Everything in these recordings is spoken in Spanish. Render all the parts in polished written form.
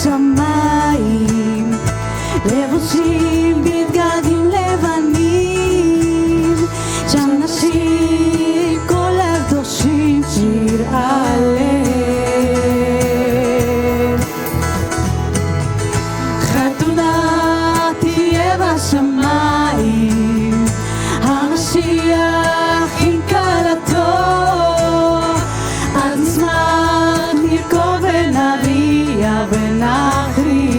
בשמיים, לבושים בבגדים לבנים, שם נשיר כל הקדושים שיר הלל. חתונה תהיה בשמיים, המשיח עם כלתו, אז נשמח נרקוד ונריע ונחריד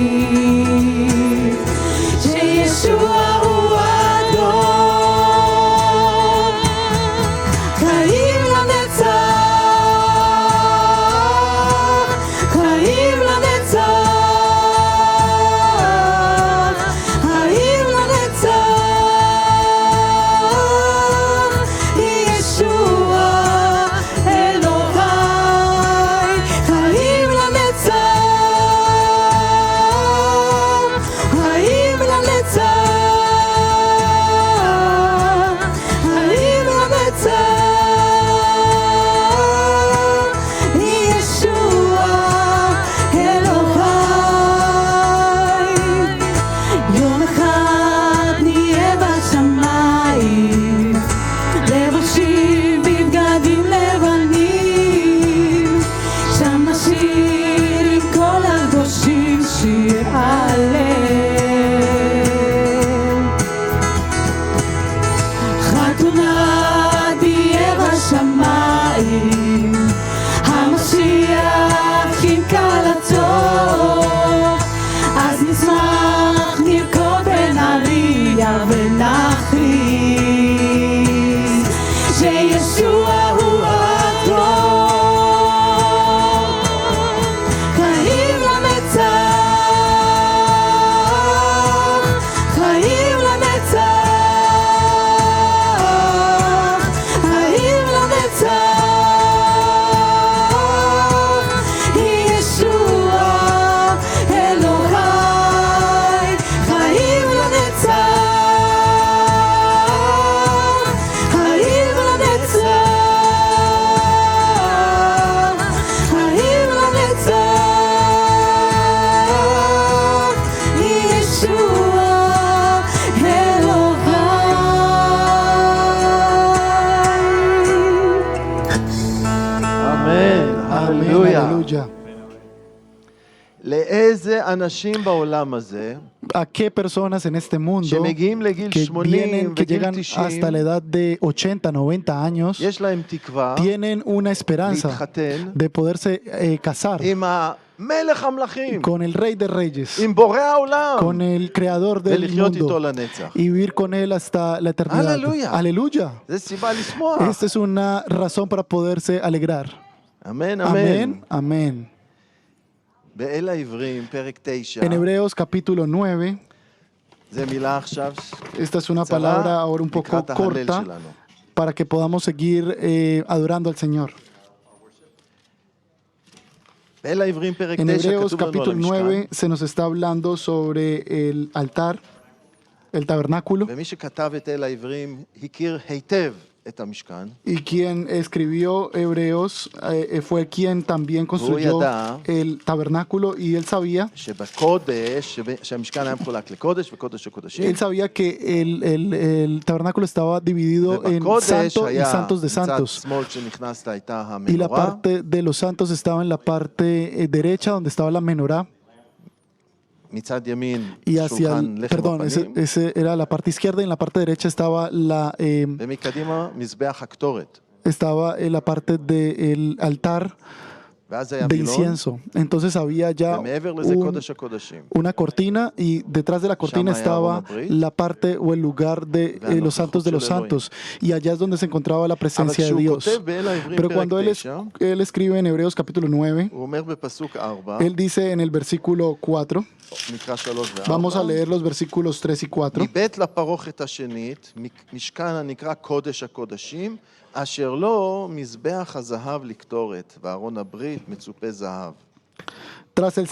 שישוע הוא אדון. חיים לנצח, חיים לנצח, חיים לנצח, ישוע אלוהי. חיים לנצח, חיים לנצח, חיים לנצח, ישוע אלוהי. יום אחד נהיה בשמיים, לבושים בבגדים לבנים, שם נשיר עם כל הקדושים שיר הלל. חתונה תהיה בשמיים, המשיח עם כלתו, אז נשמח נרקוד ונריע ונחריד שישוע הוא אדון. חיים לנצח, חיים לנצח, חיים לנצח, ישוע אלוהי. חיים לנצח, חיים לנצח, חיים לנצח, ישוע אלוהי. אמן, הללויה. Aleluya. לאיזה אנשים בעולם הזה ¿A qué personas en este mundo שמגיעים לגיל que 80 que וגיל llegan 90 hasta la edad de 80, 90 años, יש להם תקווה tienen una esperanza להתחתן de poderse casar עם המלך המלכים, con el Rey de Reyes, עם בורא העולם, con el Creador del ולחיות איתו mundo לנצח? y vivir con Él hasta la eternidad? Aleluya. Aleluya. זה סיבה לשמוח. Esta es una razón para poderse alegrar. אמן, אמן. Amén, amén. באל העברים, פרק 9, En Hebreos capítulo 9, זה מילה עכשיו esta es una קצרה palabra ahora un poco לקראת ההלל corta שלנו. para que podamos seguir adorando al Señor. באל העברים, פרק En 9, Hebreos כתוב לנו על capítulo המשכן. 9 se nos está hablando sobre el altar, el tabernáculo, ומי שכתב את אל העברים הכיר היטב את המשכן. y quien escribió Hebreos fue quien también construyó ידע el tabernáculo, y él sabía שבקודש, שהמשכן היה מחולק לקודש וקודש הקודשים. Él sabía que el tabernáculo estaba dividido en ובקודש santo y היה santos de מצד santos. שמאל שנכנסת הייתה Y la המנורה, parte de los santos estaba en la parte derecha, donde estaba la menorá. מצד ימין Y hacia שולחן לחם perdón, הפנים, ese era la parte izquierda, y en la parte derecha estaba ומקדימה מזבח הקטורת. la parte del altar ואז היה de וילון, incienso. Entonces había ya ומעבר לזה קודש הקודשים. una cortina, y detrás de la cortina Shama estaba Aarón Abrit. la parte o el lugar de los santos de los santos, y allá es donde se encontraba la אבל presencia de כשהוא Dios. כותב באל העברים Pero פרק cuando 9, él escribe en Hebreos capítulo 9, הוא אומר בפסוק 4, él dice en el versículo 4, נקרא 3 ו-4, vamos a leer los versículos 3 y 4. מבית לפרוכת השנית, משכן הנקרא קודש הקודשים, אשר לו מזבח הזהב לקטורת, וארון הברית מצופה זהב. Tras el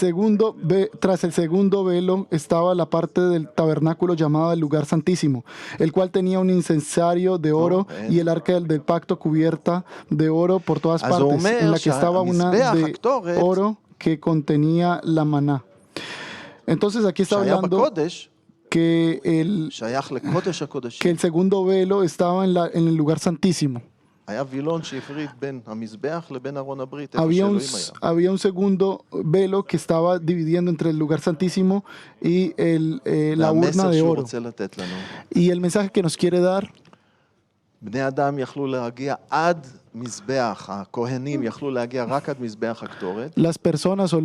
segundo velo estaba la parte del tabernáculo llamada el lugar santísimo, el cual tenía un incensario de oro y el arca del pacto cubierta de oro por todas אז הוא partes, אומר en la que estaba una שהמזבח de הקטורת oro que contenía la maná. Entonces aquí está שהיה hablando בקודש, que el שייך לקודש הקודשים. que el segundo velo estaba en el lugar santísimo. היה וילון שהפריד בין המזבח לבין ארון הברית, איפה Había un, שאלוהים היה. había un segundo velo que estaba dividiendo entre el lugar santísimo y la urna והמסר de שהוא oro. רוצה לתת לנו. Y el mensaje que nos quiere dar, בני אדם יכלו להגיע עד מזבח, הכהנים יכלו להגיע רק עד מזבח הקטורת. las personas o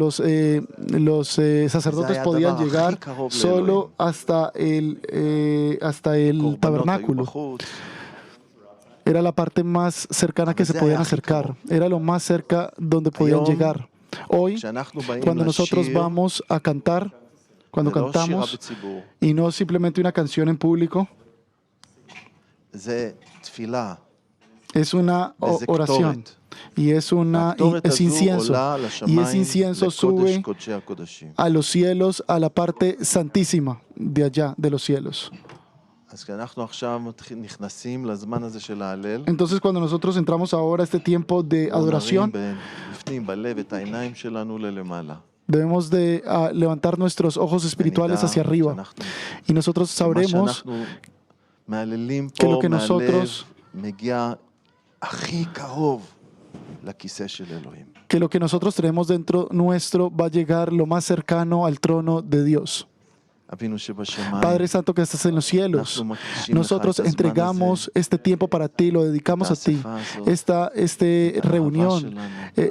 los sacerdotes היה podían הדבר llegar הכי קרוב solo hasta el קורבנות היו tabernáculo. בחוץ. Era la parte más cercana que se podían acercar. Era lo más cerca donde podían llegar. Hoy, כשאנחנו באים cuando nosotros לשיר, vamos a cantar, cuando זה לא שירה cantamos, בציבור, y no simplemente una canción en público, זה תפילה. es una וזה oración. קטורת. Y es הקטורת es הזו incienso. עולה Y לשמיים ese incienso לקודש sube קודשי הקודשים. a los cielos, a la parte santísima de allá, de los cielos. אז כשאנחנו עכשיו נכנסים לזמן הזה של ההלל, Entonces, cuando nosotros entramos ahora a este tiempo de בואו adoración, נרים בפנים, בלב, את העיניים שלנו ללמעלה. debemos de levantar nuestros ojos espirituales hacia arriba. שאנחנו- Y nosotros מה sabremos שאנחנו מהללים que lo פה que מהלב nosotros- מגיע הכי קרוב לכיסא של אלוהים. que lo que nosotros tenemos dentro nuestro va a llegar lo más cercano al trono de Dios. אבינו שבשמיים, Padre Santo que estás en los cielos, אנחנו מקדישים לך nosotros את הזמן entregamos este tiempo para ti, lo dedicamos a ti. Esta reunión,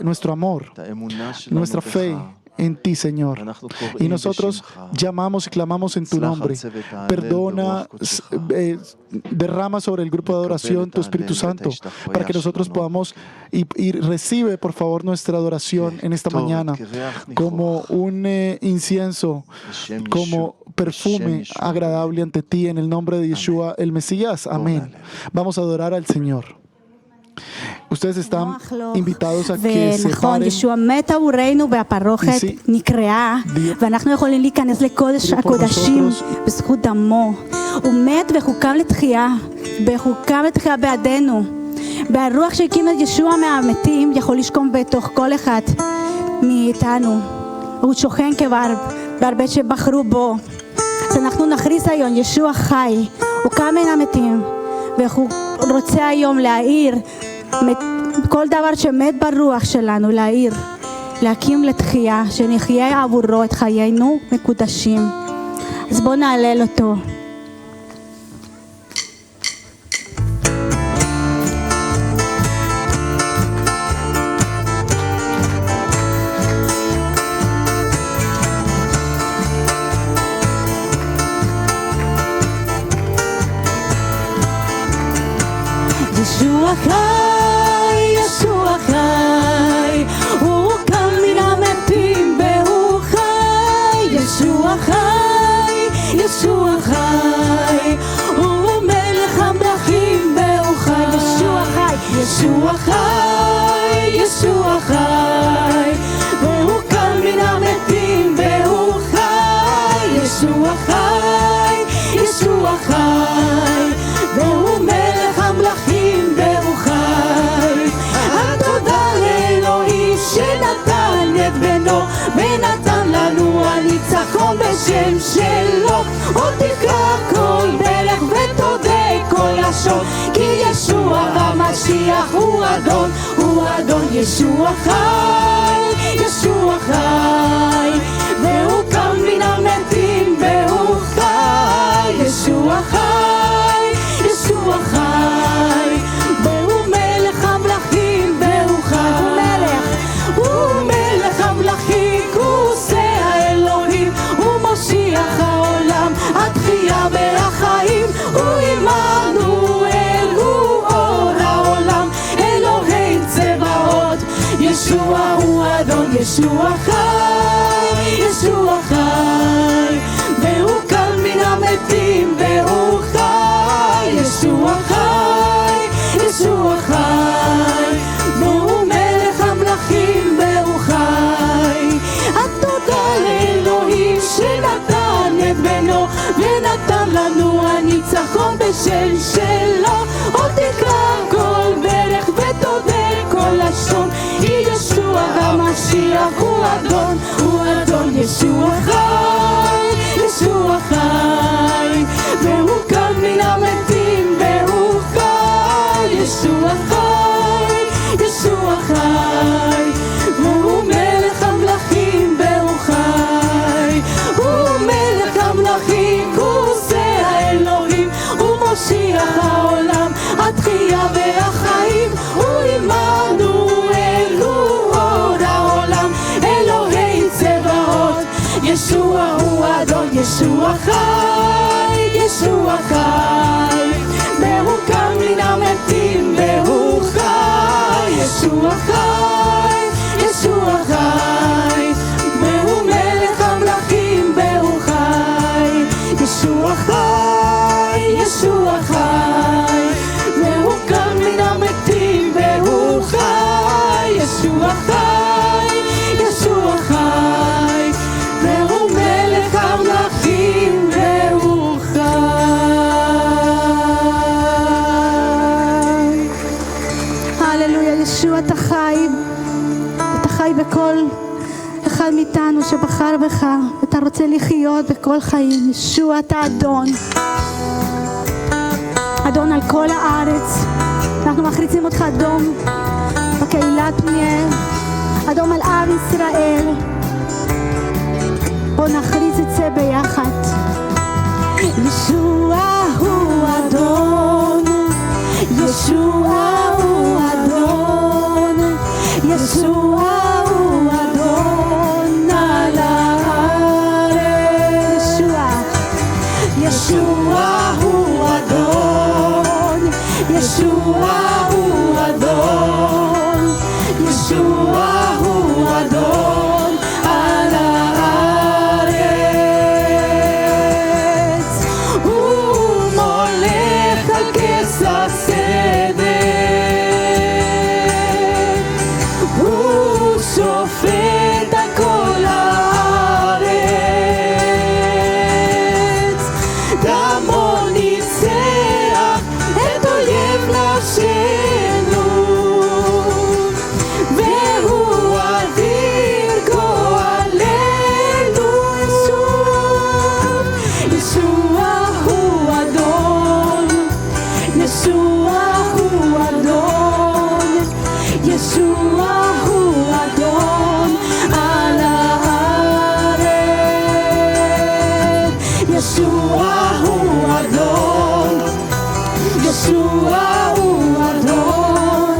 nuestro amor, את האמונה שלנו nuestra fe בך. en ti, Señor. ואנחנו Y קוראים nosotros בשמך. llamamos y clamamos en tu סלח על nombre. צוות ההלל Perdona, ברוח קודשך. derrama sobre el grupo de adoración tu Espíritu Santo para que nosotros podamos y recibe, por favor, nuestra adoración en esta mañana como un incienso, בשם como ישוע- perfume בשם ישוע. agradable ante ti en el nombre de Yeshua, el Mesías. Amén. Vamos a adorar al Señor. Ustedes están נוח לו. invitados a que se ונכון, paren. ישוע מת עבורנו והפרוכת Y si- נקרעה, ואנחנו יכולים להיכנס לקודש Y por הקודשים nosotros- בזכות דמו. הוא מת וחוקם לתחייה, וחוקם לתחייה בעדנו. והרוח שהקים את ישוע מהמתים יכול לשכון בתוך כל אחד מאיתנו. הוא שוכן כבר בהרבה שבחרו בו. אז אנחנו נכריז היום, ישוע חי, הוא קם מן המתים, והוא רוצה היום להאיר כל דבר שמת ברוח שלנו, להאיר, להקים לתחייה, שנחיה עבורו את חיינו מקודשים. אז בואו נעלל אותו. ישוע חי, ישוע חי, הוא קם מן המתים והוא חי. ישוע חי, ישוע חי, הוא מלך המלכים והוא חי. ישוע חי, ישוע חי, ישוע חי, והוא קם מן המתים והוא חי. ישוע חי, ישוע חי, והוא מלך המלכים והוא חי. התודה לאלוהים שנתן את בנו ונתן לנו הניצחון בשם שלו. עוד תקרא כל מלך ותודה כל לשון, כי ישוע המשיח הוא אדון, הוא אדון. ישוע חי, ישוע חי, והוא קם מן המתים והוא חי. ישוע חי, ישוע חי, והוא מלך המלכים והוא חי. הוא מלך המלכים, כוסי האלוהים, הוא מושיח העולם, התחייה והחיים. הוא עמנואל, הוא אור העולם, אלוהי צבאות. ישוע הוא אדון. ישוע חי, ישוע חי, והוא קם מן המתים והוא חי. ישוע חי, ישוע חי, והוא מלך המלכים והוא חי. התודה לאלוהים שנתן את בנו ונתן לנו הניצחון בשם שלו. עוד תקרא כל ברך ותודה כל לשון, כי ישוע המשיח הוא אדון, הוא אדון. ישוע חי, ישוע הוא אדון, ישוע חי, ישוע חי, והוא קם מן המתים והוא חי, ישוע חי, ישוע חי, והוא מלך המלכים והוא חי, ישוע חי, ישוע חי, והוא קם מן המתים והוא חי, ישוע חי, ישוע חי, והוא מלך המלכים והוא חי. הללויה, ישוע אתה חי, אתה חי בכל אחד מאיתנו שבחר בך, אתה רוצה לחיות בכל חיים. ישוע אתה אדון, אדון על כל הארץ. אנחנו מכריזים אותך אדון בקהילת פניאל, אדון על עם ישראל. בוא נכריז את זה ביחד. ישוע הוא אדון, ישוע הוא אדון, ישוע הוא אדון על הארץ. ישוע הוא אדון, ישוע הוא אדון, ישוע הוא אדון על הארץ. הוא מולך על כס הצדק, הוא שופט על כל הארץ. דמו ניצח את אויב נפשנו, והוא אוויר גואלנו. ישוע הוא אדון, ישוע הוא אדון, ישוע הוא אדון על הארץ. ישוע הוא אדון, ישוע הוא אדון,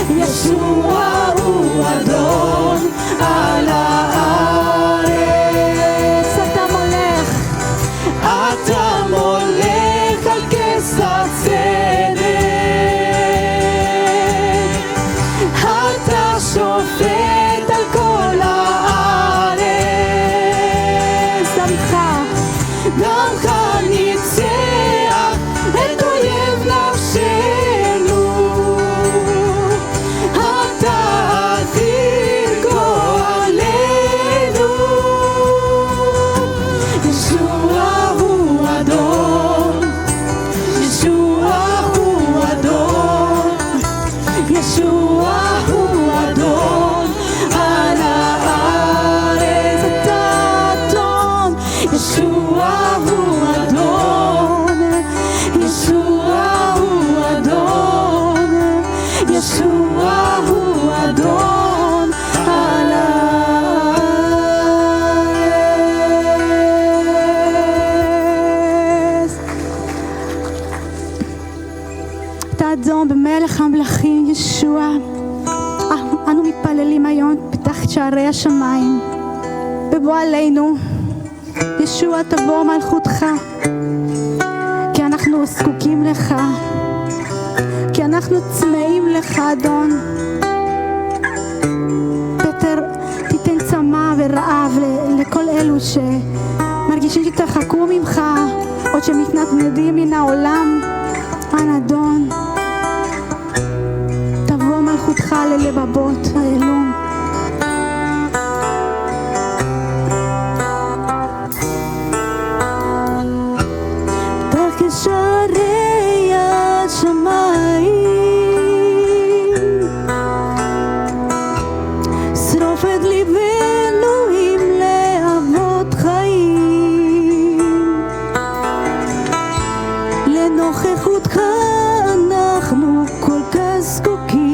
ישוע הוא אדון על הארץ. אתה מולך, אתה מולך על כס הצדק, אתה שופט על כל הארץ. דמך ניצח את אויב נפשנו, אתה אוויר גואלנו. ישוע הוא אדון, ישוע הוא אדון, ישוע הוא אדון על הארץ. אתה אדון, ישוע הוא אדון, ישוע הוא אדון, ישוע הוא אדון על הארץ. אתה אדון במלך המלכים. ישוע, אנו מתפללים היום פתח את שערי השמיים בבוא עלינו. ישוע תבוא מלכותך, כי אנחנו זקוקים לך, כי אנחנו צמאים לך אדון. פטר, תיתן צמא ורעב לכל אלו שמרגישים שתרחקו ממך או שמתנדנדים מן העולם. אדון, תבוא מלכותך ללבבות האלו. שערי השמיים, שרוף את ליבנו עם להבות חיים. לנוכחותך אנחנו כל כך זקוקים.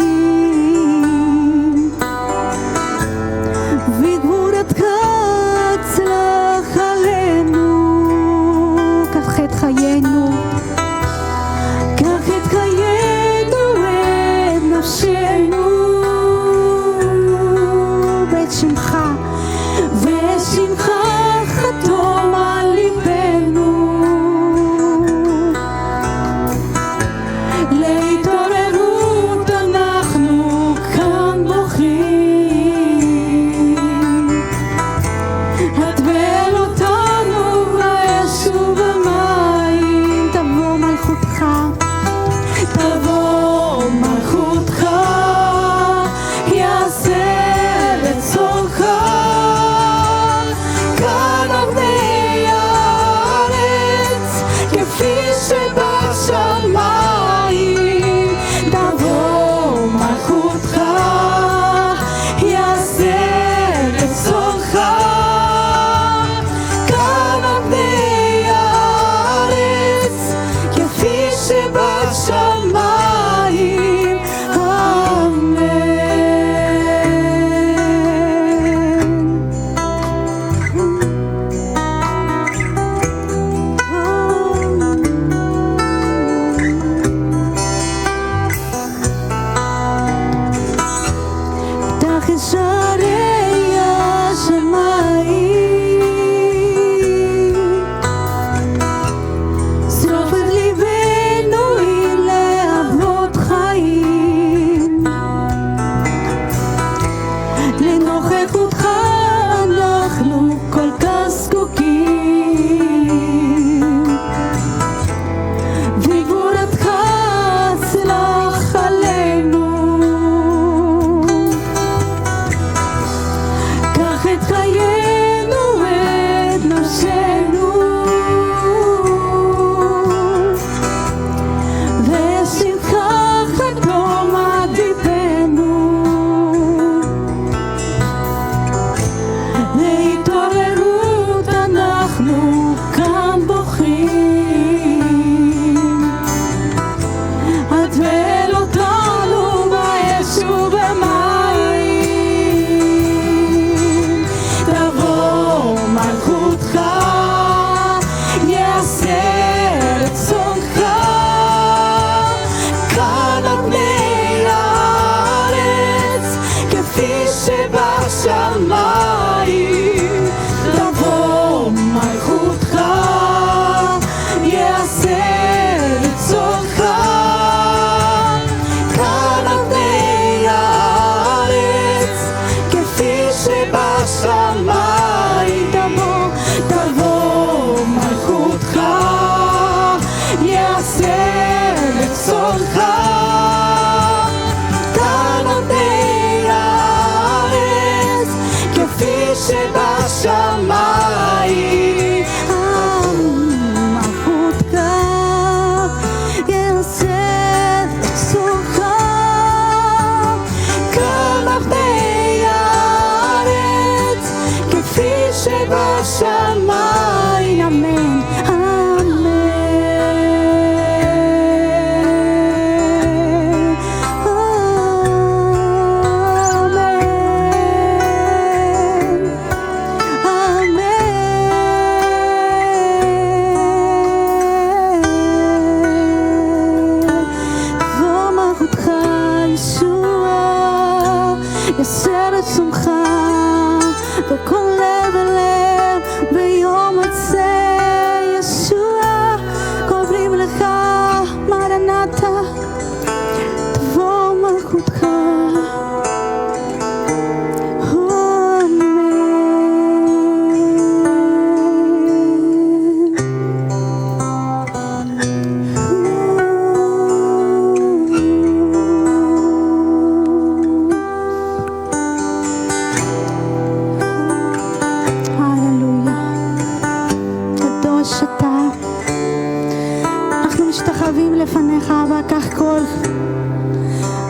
לפניך, אבא, קח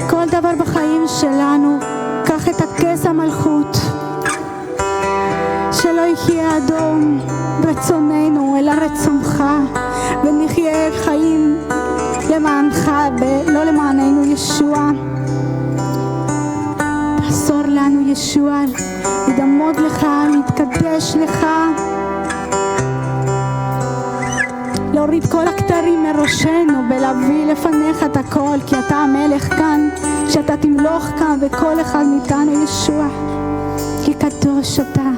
כל דבר בחיים שלנו, קח את הכס המלכות, שלא יחיה אדום רצוננו, אלא רצונך, ונחיה חיים למענך ולא למעננו. ישוע, תעזור לנו ישוע, לדמות לך, להתקדש לך, להוריד כל הכתרים מראשנו ולהביא לפניך את הכל, כי אתה המלך כאן, שאתה תמלוך כאן וכל אחד מאיתנו. ישוע, כי קדוש אתה,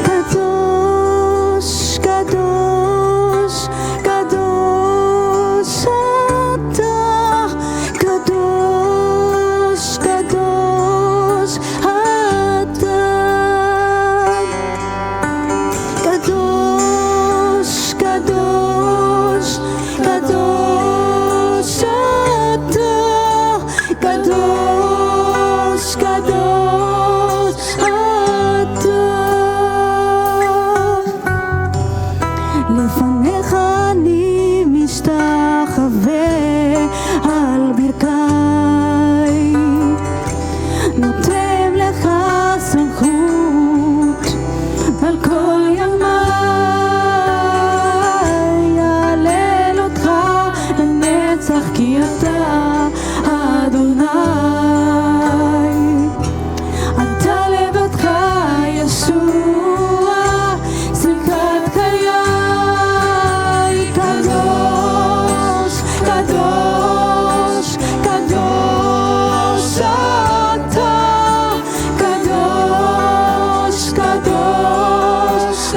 קדוש, קדוש, קדוש אתה, קדוש, קדוש אתה, קדוש, קדוש, קדוש אתה, קדוש, קדוש אתה. לפניך אני משתחווה על ברכיי, נותן לך סמכות על כל ימיי, אהלל אותך לנצח כי אתה אדוני, אתה לבדך ישוע, שמחת חיי. קדוש, קדוש, קדוש אתה, קדוש, קדוש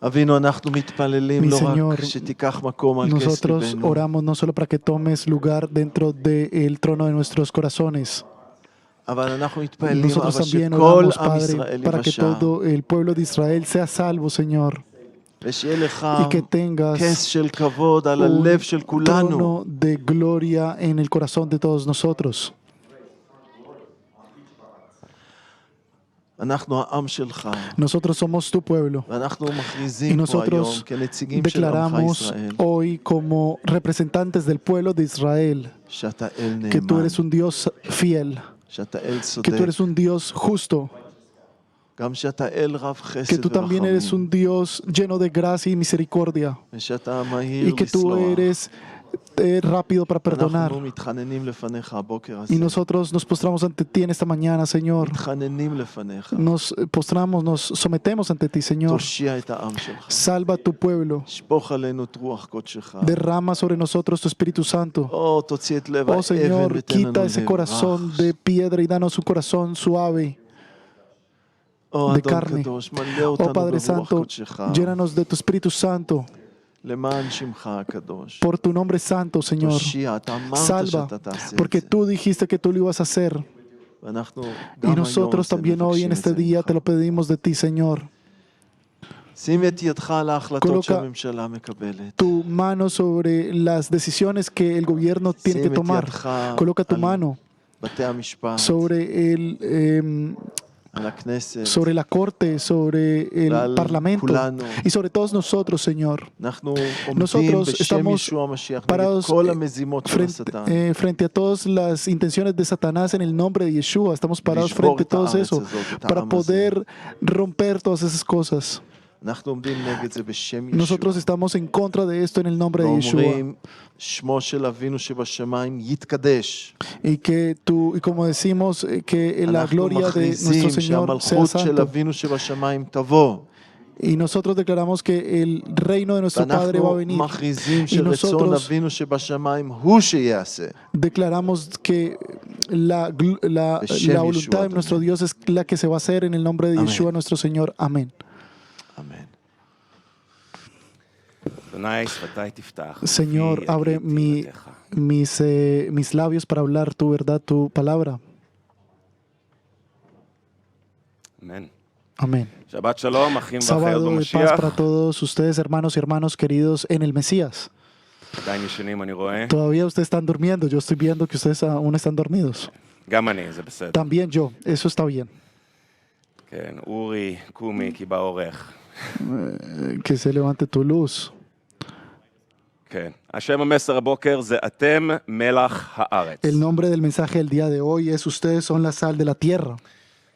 אבינו, אנחנו מתפללים Mi לא Señor, רק שתיקח מקום על כס nosotros ליבנו, oramos no solo para que tomes lugar dentro del trono de nuestros corazones, אבל אנחנו מתפללים, nosotros אבל también שכל oramos, עם Padre, ישראל para que יבשע, todo el pueblo de Israel sea salvo, Señor, ושיהיה לך y que tengas כס של כבוד על un הלב של כולנו. trono de gloria en el corazón de todos nosotros. אנחנו העם שלך, Nosotros somos tu pueblo. ואנחנו Y מכריזים פה היום nosotros כנציגים של עמך declaramos ישראל, hoy como representantes del pueblo de Israel שאתה אל que tú נאמן, eres un Dios fiel, שאתה אל que tú צודק, eres un Dios justo, גם שאתה אל רב que חסד tú también eres ורחמים, un Dios lleno de gracia y misericordia, ושאתה y מהיר que tú לסלוח. eres rápido para perdonar. אנחנו מתחננים לפניך הבוקר Y הזה, nosotros nos postramos ante ti en esta mañana, Señor. מתחננים לפניך, Nos postramos, nos sometemos ante ti, Señor. תושיע את העם שלך, Salva a tu pueblo. שפוך עלינו את רוח קודשך, Derrama sobre nosotros tu Espíritu Santo. או תוציא את לב Oh האבן Señor, ותן לנו quita ese לב corazón רך. de piedra y danos un corazón suave. או de אדון carne. קדוש, מלא Oh אותנו Padre ברוח Santo, קודשך, llénanos de tu Espíritu Santo. למען שמך הקדוש. Por tu nombre santo, Señor. תושיע, אתה אמרת Salva, שאתה תעשה את porque זה. tú dijiste que tú lo ibas a hacer. ואנחנו Y גם היום nosotros también hoy en מבקשים את este זה día ממך. te lo pedimos de ti, Señor. שים את ידך על ההחלטות Coloca שהממשלה מקבלת. Tu mano sobre las decisiones que el gobierno tiene que שים את tomar. ידך Coloca tu על mano בתי המשפט, sobre על הכנסת, sobre la corte, sobre el ועל parlamento כולנו. y sobre todos nosotros, Señor. אנחנו עומדים Nosotros בשם estamos ישוע המשיח נגד parados כל המזימות של frente, השטן. frente a todas las intenciones de Satanás en el nombre de Yeshua. Estamos parados לשבור frente a את todo הארץ eso הזאת, את para העם הזה. poder romper todas esas cosas. אנחנו עומדים נגד זה בשם ישוע. Nosotros estamos en contra de esto en el nombre de Yeshua. ואומרים, שמו של אבינו שבשמיים יתקדש. Y que tú, y como decimos, que la אנחנו gloria de nuestro מכריזים Señor sea שהמלכות של santo. אבינו שבשמיים תבוא. Y nosotros declaramos que el reino de nuestro Padre va a ואנחנו venir. מכריזים Y שרצון nosotros אבינו שבשמיים הוא שיעשה. declaramos que la Beshem voluntad de Yeshua, nuestro Dios es la que se va a hacer en el nombre de Amén. Yeshua nuestro Señor. Amén. אמן. אדוני, שפתי תפתח. Señor, פי abre יגיד תהילתך. mis labios para hablar tu verdad, tu palabra. אמן. Amén. שבת שלום, אחים ואחיות Sábado de paz במשיח. para todos ustedes, hermanos y hermanos queridos en el Mesías. עדיין ישנים, אני רואה. Todavía ustedes están durmiendo. Yo estoy viendo que ustedes aún están dormidos. גם אני, זה בסדר. También yo. Eso está bien. כן, אורי, קומי, כי בא אורך. Que se levante tu luz. כן. השם המסר הבוקר זה אתם מלח הארץ. El nombre del mensaje del día de hoy es ustedes son la sal de la tierra.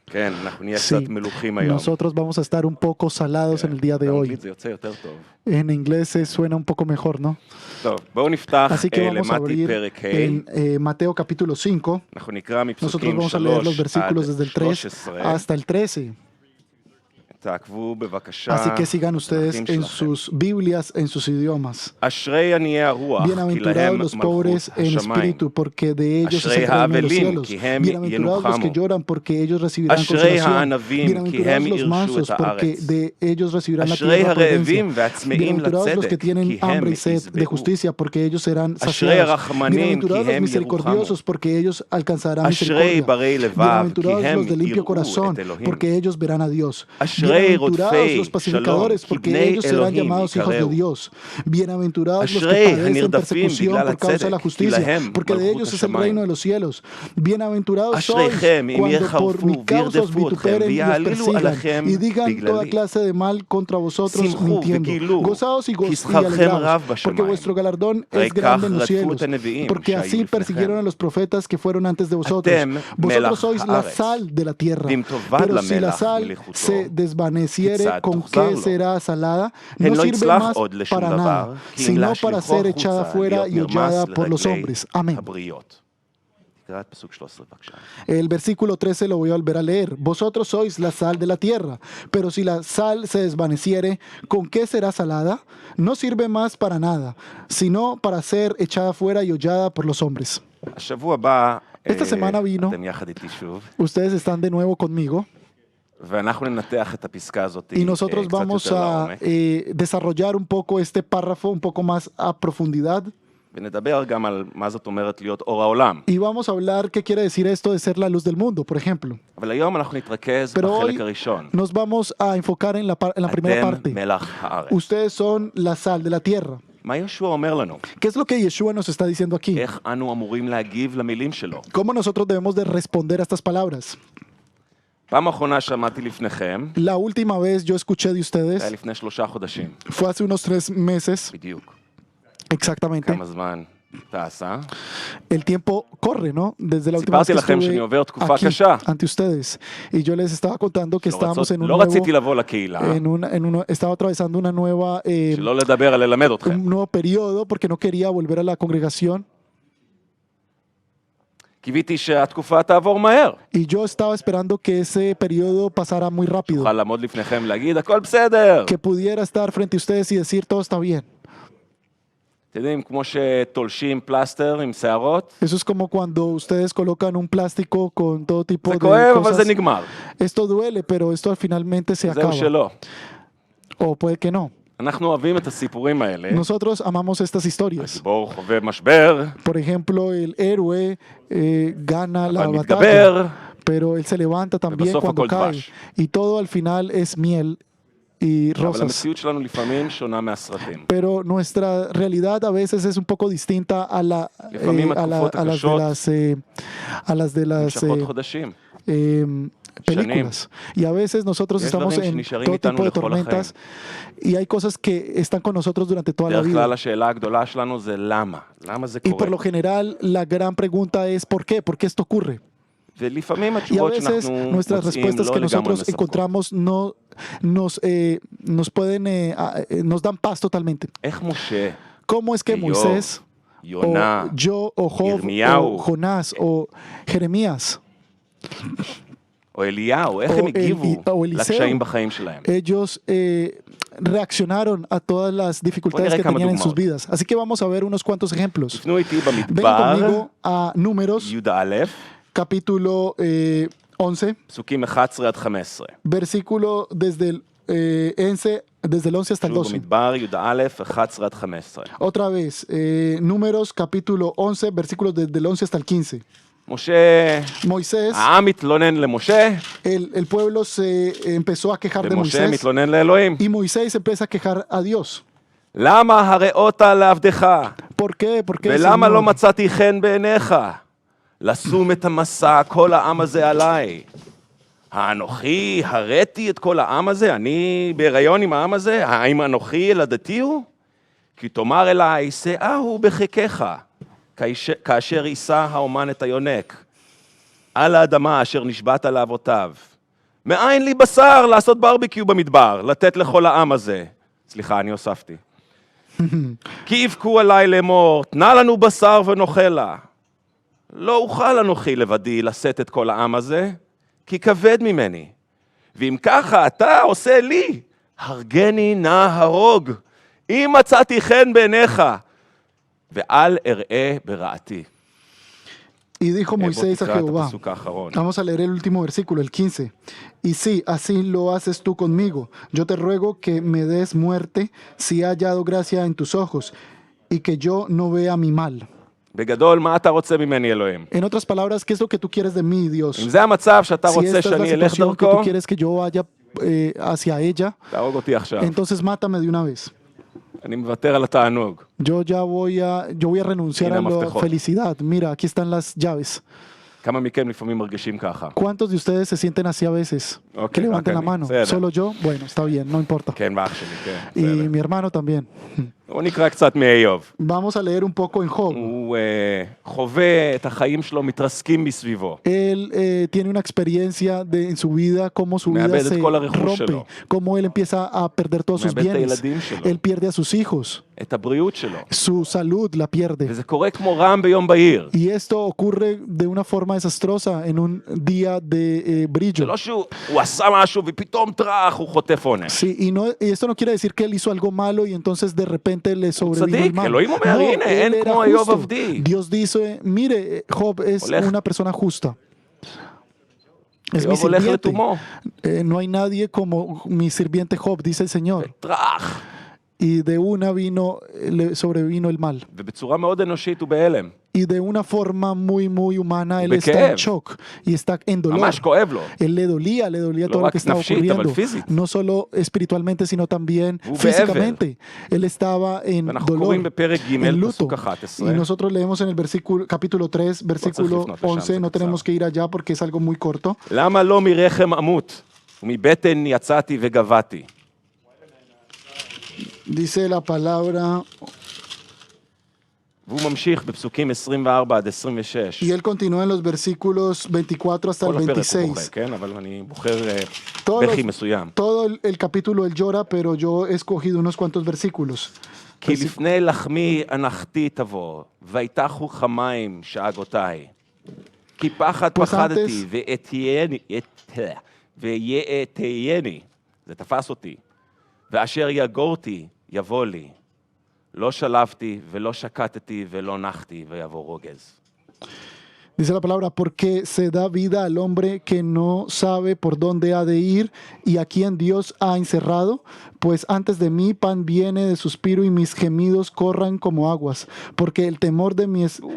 כן, אנחנו נהיה Sí, קצת מלוכים היום. nosotros vamos a estar un poco salados en el día de hoy. באנגלית זה יוצא יותר טוב. En inglés suena un poco mejor, ¿no? טוב, בואו נפתח Así que vamos a למטי abrir פרק ה'. en Mateo capítulo 5. אנחנו נקרא Nosotros מפסוקים vamos a leer los 3 versículos עד desde el 3 13. hasta el 13. תעקבו בבקשה. Así que sigan ustedes אחים en שלכם. sus Biblias, en sus idiomas. אשרי עניי הרוח, כי Bienaventurados להם los מלכות pobres en השמיים. espíritu, porque de ellos es אשרי el reino de los האבלים, cielos. כי הם Bienaventurados los que ינוחמו. lloran, porque ellos recibirán אשרי consolación. הענבים, כי הם Bienaventurados los ירשו mansos, את porque הארץ. de ellos recibirán la אשרי tierra por הרעבים herencia. והצמאים Bienaventurados los que לצדק, tienen כי הם hambre y sed de ישבעו. justicia, porque ellos serán אשרי saciados. הרחמנים, כי Bienaventurados los הם misericordiosos, porque ellos alcanzarán אשרי misericordia. ברי לבב, כי Bienaventurados הם los de limpio יראו corazón, את אלוהים. porque ellos verán a Dios. אשרי Bienaventurados רודפי los pacificadores, שלום, porque כי ellos בני serán אלוהים llamados hijos de יקראו. Dios. Bienaventurados los que אשרי padecen הנרדפים persecución בגלל por causa de la הצדק, כי justicia, להם porque de מלכות ellos es el השמיים. reino de los cielos. Bienaventurados sois אשריכם אם cuando por יחרפו mi causa os וירדפו אתכם vituperen y os ויעלילו persigan עליכם y digan toda בגללי. clase de mal contra vosotros שמחו mintiendo. וגילו, Gozaos y כי שכרכם רב alegraos, בשמיים. porque vuestro galardón הרי es grande en כך los רדפו cielos, את הנביאים porque שהיו así לפניכם. persiguieron a los profetas que fueron antes de vosotros. אתם Vosotros מלח sois la הארץ. sal de la tierra, ואם תאבד pero si la למלח sal מליחותו, se desvaneciere, כיצד ¿con תוחזר qué לו? será salada? הן No לא sirve יצלח más עוד לשום para דבר, nada, כי אם sino para להשליכו ser echada החוצה, fuera להיות y hollada נרמס por los לרגלי hombres. Amén. הבריות. תקרא את פסוק 13 בבקשה. El versículo 13 lo voy a volver a leer. Vosotros sois la sal de la tierra, pero si la sal se desvaneciere, ¿con qué será salada? No sirve más para nada, sino para ser echada fuera y hollada por los hombres. השבוע הבא, Esta semana vino. אתם יחד איתי שוב, Ustedes están de nuevo conmigo. ואנחנו ננתח את הפסקה הזאת Y nosotros קצת vamos יותר a לעומק, desarrollar un poco este párrafo un poco más a profundidad. ונדבר גם על מה זאת אומרת להיות אור העולם. Y vamos a hablar qué quiere decir esto de ser la luz del mundo, por ejemplo. אבל היום אנחנו נתרכז Pero hoy בחלק הראשון. nos vamos a enfocar en la primera אתם parte. מלח הארץ. Ustedes son la sal de la tierra. מה יהושע אומר לנו? ¿Qué es lo que Yeshua nos está diciendo aquí? איך אנו אמורים להגיב למילים שלו? ¿Cómo nosotros debemos de responder a estas palabras? פעם אחרונה שמעתי לפניכם, La última vez yo escuché de זה היה ustedes לפני 3 חודשים, fue hace unos 3 meses, בדיוק. exactamente. כמה זמן טס, El tiempo corre, ¿no? Desde la última vez סיפרתי que לכם שאני estuve עובר תקופה aquí קשה. ante ustedes. Y yo les estaba contando que estábamos en un לא nuevo, רציתי לבוא לקהילה, estaba atravesando una nueva, שלא לדבר על ללמד אתכם. un nuevo periodo porque no quería volver a la congregación. קיוויתי שהתקופה תעבור מהר. Y yo estaba esperando que ese periodo pasara muy rápido. אוכל לעמוד לפניכם ולהגיד, הכל בסדר. Que pudiera estar frente a ustedes y decir todo está bien. אתם יודעים, כמו שתולשים פלסטר עם שערות, Eso es como cuando ustedes colocan un plástico con todo tipo זה de כואב, אבל זה cosas. נגמר. Esto duele, pero esto finalmente se זהו acaba. שלא. O puede que no. אנחנו אוהבים את הסיפורים האלה. Nosotros amamos estas historias. הגיבור חווה משבר, Por ejemplo, el héroe gana la אבל batalla, מתגבר, pero él se levanta también ובסוף cuando הכל cae. דבש. Y todo al final es miel y אבל rosas. המציאות שלנו לפעמים שונה מהסרטים. Pero nuestra realidad a veces es un poco distinta a לפעמים התקופות הקשות a las de las נמשכות חודשים. películas. Y a veces nosotros יש estamos דברים en שנשארים todo איתנו tipo de לכל tormentas y hay cosas que están con nosotros durante toda la דרך vida. כלל השאלה הגדולה שלנו זה למה? למה זה Y קורה? por lo general la gran pregunta es ¿por qué? ¿Por qué esto ocurre? ולפעמים Y a התשובות veces שאנחנו nuestras מוצאים respuestas לא que לגמרי nosotros מספקות. encontramos no nos dan paz totalmente. איך משה, ¿Cómo es que Iov, Moisés יונה, o yo o Job Yirmiyahu, o Jonás o Jeremías או אליהו, איך הם או הגיבו או אליסאו. לקשיים בחיים שלהם? ellos reaccionaron a todas las dificultades Ponle que kama tenían en sus dugmaot. vidas? Así que vamos a ver unos cuantos ejemplos. תפנו איתי Vengan במדבר, conmigo a Números, י"א, capítulo 11, פסוקים 11 עד 15. versículo desde el 11 hasta el שוב 12. במדבר, י"א, 11 עד 15. Otra vez, Números capítulo 11, versículos desde el 11 hasta el 15. משה, Moisés, העם מתלונן למשה, el pueblo se empezó a quejar de ומשה Moisés מתלונן לאלוהים. y Moisés empieza a quejar a Dios. למה הראות לעבדך? ¿Por qué? ¿Por qué? ולמה Señor? לא מצאתי חן בעיניך? לשום את המסע כל העם הזה עליי. האנוכי הראתי את כל העם הזה? אני בהיריון עם העם הזה? האם אנוכי ילדתי הוא? כי תאמר אליי, שאהו בחיקך, כאשר יישא האומן את היונק, על האדמה אשר נשבעת לאבותיו. מאין לי בשר לעשות ברביקיו במדבר, לתת לכל העם הזה. סליחה, אני הוספתי. כי יבכו עליי לאמור, תנה לנו בשר ונאכלה. לא אוכל אנוכי לבדי לשאת את כל העם הזה, כי כבד ממני. ואם ככה אתה עושה לי, הרגני נא הרוג, אם מצאתי חן בעיניך, ואל אראה ברעתי. Y dijo בוא Moisés a תקרא את Jehová. הפסוק האחרון. Vamos a leer el último versículo, el 15. Y sí, así lo haces tú conmigo. Yo te ruego que me des muerte si he hallado gracia en tus ojos y que yo no vea mi mal. בגדול, מה אתה רוצה ממני, אלוהים? En otras palabras, ¿qué es lo que tú quieres de mí, Dios? אם זה המצב שאתה Si רוצה esta es la שאני אלך situación que דרכו, tú quieres que yo vaya hacia ella, תהרוג אותי עכשיו. entonces mátame de una vez. אני מוותר על התענוג. Yo voy a renunciar Mira, a la maftejot. felicidad. Mira, aquí están las llaves. כמה מכם לפעמים מרגישים ככה? ¿Cuántos de ustedes se sienten así a veces? Ok, Que levanten la ok, mano. בסדר. ¿Solo yo? Bueno, está bien, no importa. כן, ואח שלי, כן. Y בסדר. mi hermano también. בואו נקרא קצת מאיוב. Vamos a leer un poco en Job. הוא חווה את החיים שלו מתרסקים מסביבו. Él tiene una experiencia en su vida, cómo su vida מאבד את se כל הרכוש rompe, שלו. cómo él empieza a perder todos sus מאבד את bienes. הילדים שלו. Él pierde a sus hijos, את הבריאות שלו. su salud la pierde. וזה קורה כמו רעם ביום בהיר. Y esto ocurre de una forma desastrosa en un día de זה brillo. לא שהוא עשה משהו ופתאום טראח, הוא חוטף עונש. Sí, y esto no quiere decir que él hizo algo malo y entonces de repente le sobrevino el צדיק, mal. אלוהים אומר, No, הנה, él אין era כמו איוב justo. עבדי. Dios dice, mire, Job es הולך. una persona justa. Es mi איוב הולך sirviente. לתומו. No hay nadie como mi sirviente Job, dice el Señor. טראח. Y de una le sobrevino el mal. ובצורה מאוד אנושית הוא בהלם. Y de una forma muy, muy humana, él בכאב. está en shock y está en dolor. ממש כואב לו. Él le dolía לא todo lo רק que estaba נפשית, ocurriendo. אבל פיזית. No solo espiritualmente, sino también והוא físicamente. Él estaba en ואנחנו dolor, קוראים בפרק ג' en luto. פסוק 11. Y nosotros leemos en el capítulo 3, versículo לפנות לשם, 11. זה No קצר. tenemos que ir allá porque es algo muy corto. למה לא מרחם אמות ומבטן יצאתי וגבעתי? Dice la palabra, והוא ממשיך בפסוקים 24 עד 26. y él continúa en los versículos 24 hasta כל el הפרק הוא 26. בוכה, כן? אבל אני בוחר Todos בכי los- מסוים. Todo el capítulo él llora, pero yo he escogido unos cuantos versículos. כי לפני לחמי אנחתי תבוא, ויתחו חמיים שאגותיי. כי פחד Pues פחדתי, antes- ויאתייני, זה תפס אותי, ואשר יגורתי יבוא לי. לא שלפתי ולא שקטתי ולא נחתי, ויבוא רוגז. Dice la palabra, porque se da vida al hombre que no sabe por dónde ha de ir y a quien Dios ha encerrado, pues antes de mí pan viene de suspiro y mis gemidos corran como aguas, porque el temor de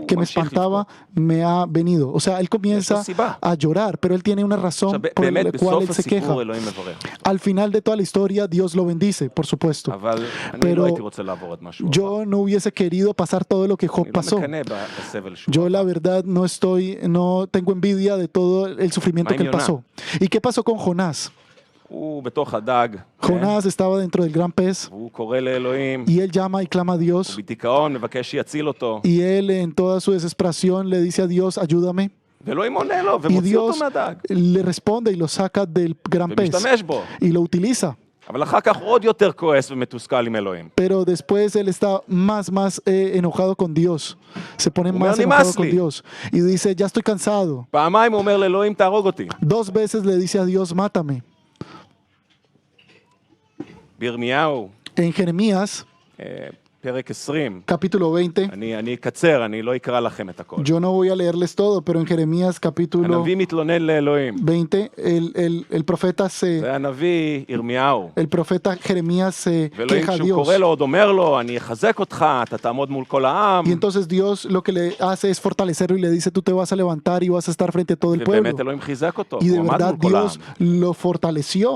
que me espantaba me ha venido. O sea, él comienza Eso sí va. a llorar, pero él tiene una razón עכשיו, por באמת, la cual בסוף él se queja. הסיפור אלוהים מברך. Al final de toda la historia, Dios lo bendice, por supuesto. אבל אני Pero לא הייתי רוצה לעבור את מה שהוא עבר. Yo no hubiese querido pasar todo lo que Job אני לא pasó. מקנא בסבל שהוא Yo עבר. la verdad no tengo envidia de todo el sufrimiento que él pasó. ¿Y qué pasó con Jonás? הוא בתוך הדג, כן? Jonás estaba dentro del gran pez והוא קורא לאלוהים, y él llama y clama a Dios הוא בדיכאון, מבקש שיציל אותו, y él en toda su desesperación le dice a Dios, ayúdame. ואלוהים עונה לו Y ומוציא אותו Dios מהדג, le responde y lo saca del gran pez ומשתמש בו. y lo utiliza. אבל אחר כך עוד יותר כועס ומתוסכל עם אלוהים. Pero después él está más enojado con Dios. Se pone אומר, más "נמאס enojado con לי." Dios. Y dice, ya estoy cansado. פעמיים הוא אומר לאלוהים, תהרוג אותי. 2 veces le dice a Dios, mátame. בירמיהו, En Jeremías, פרק 20, capítulo 20, אני אקצר, אני לא אקרא לכם את הכל. yo no voy a leerles todo, pero en Jeremías capítulo הנביא מתלונן לאלוהים. 20, el profeta זה הנביא ירמיהו. el profeta Jeremías se ואלוהים queja a כשהוא Dios. קורא לו, עוד אומר לו, אני אחזק אותך, אתה תעמוד מול כל העם. Y entonces Dios lo que le hace es fortalecerlo y le dice, tú te vas a levantar y vas a estar frente a todo el ובאמת pueblo. אלוהים חיזק אותו, Y de הוא עמד verdad מול כל העם. Dios lo fortaleció.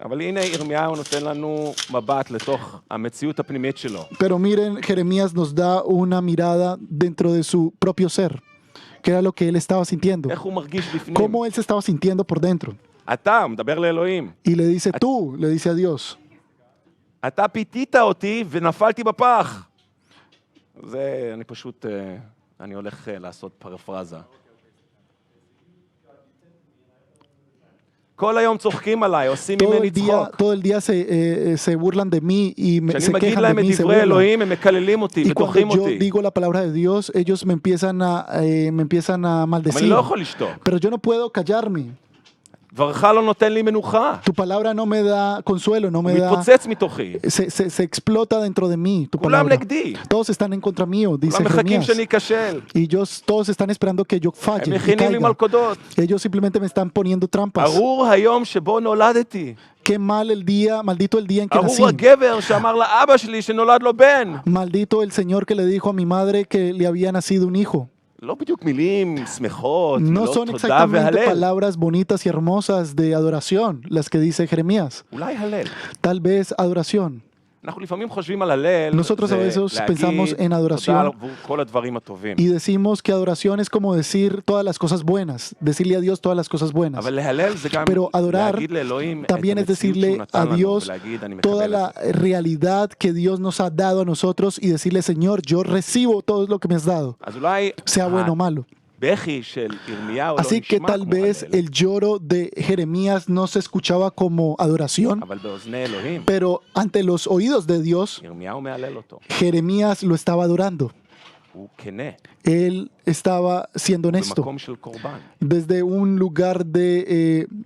אבל הנה ירמיהו נותן לנו מבט לתוך המציאות הפנימית שלו. Pero miren, Jeremías nos da una mirada dentro de su propio ser, que era lo que él estaba sintiendo. איך הוא מרגיש בפנים. Cómo él se estaba sintiendo por dentro. אתה מדבר לאלוהים. Y le dice, tú, le dice a Dios, אתה פיתית אותי ונפלתי בפח. זה, אני פשוט, אני הולך לעשות פרפרזה. כל היום צוחקים עליי, עושים ממני צחוק. todo el día se burlan de mí y כשאני se מגיד quejan de להם את mí, se דברי burlan. אלוהים, הם מקללים אותי Y ודוחים cuando yo אותי. digo la palabra de Dios, ellos me empiezan a אבל אני maldecir. לא יכול לשתוק. Pero yo no puedo callarme. דברך לא נותן לי מנוחה. Tu palabra no me da consuelo, no הוא me da... מתפוצץ מתוכי. Se explota dentro de mí, tu כולם palabra. נגדי. Todos están en contra mío, dice כולם מחכים Jeremías. שאני אכשל. Y todos están esperando que yo הם falle y מכינים לי caiga. מלכודות. Ellos simplemente me están poniendo trampas. ארור היום שבו נולדתי. Qué mal el día, maldito el día en que nací. ארור הגבר שאמר לאבא שלי שנולד לו בן. Maldito el Señor que le dijo a mi madre que le había nacido un hijo. לא בדיוק מילים שמחות, No מילות son תודה exactamente והלל. palabras bonitas y hermosas de adoración las que dice Jeremías. אולי הלל. Tal vez adoración. אנחנו לפעמים חושבים על הלל, Nosotros a veces pensamos en adoración. תודה עבור כל הדברים הטובים. Y decimos que adoración es como decir todas las cosas buenas, decirle a Dios todas las cosas buenas. אבל להלל זה גם Pero adorar להגיד לאלוהים את también es המציאות שהוא decirle נתן a לנו, Dios ולהגיד אני toda מקבל la את זה. realidad que Dios nos ha dado a nosotros y decirle, Señor, yo recibo todo lo que me has dado, אז אולי sea bueno o malo. הבכי של ירמיהו לא Así que נשמע tal כמו vez הלל, el lloro de Jeremías no se escuchaba como adoración, אבל באוזני אלוהים, pero ante los oídos de Dios, ירמיהו מהלל אותו. Jeremías lo estaba adorando. הוא כנה, él estaba siendo honesto במקום של קורבן. desde un lugar de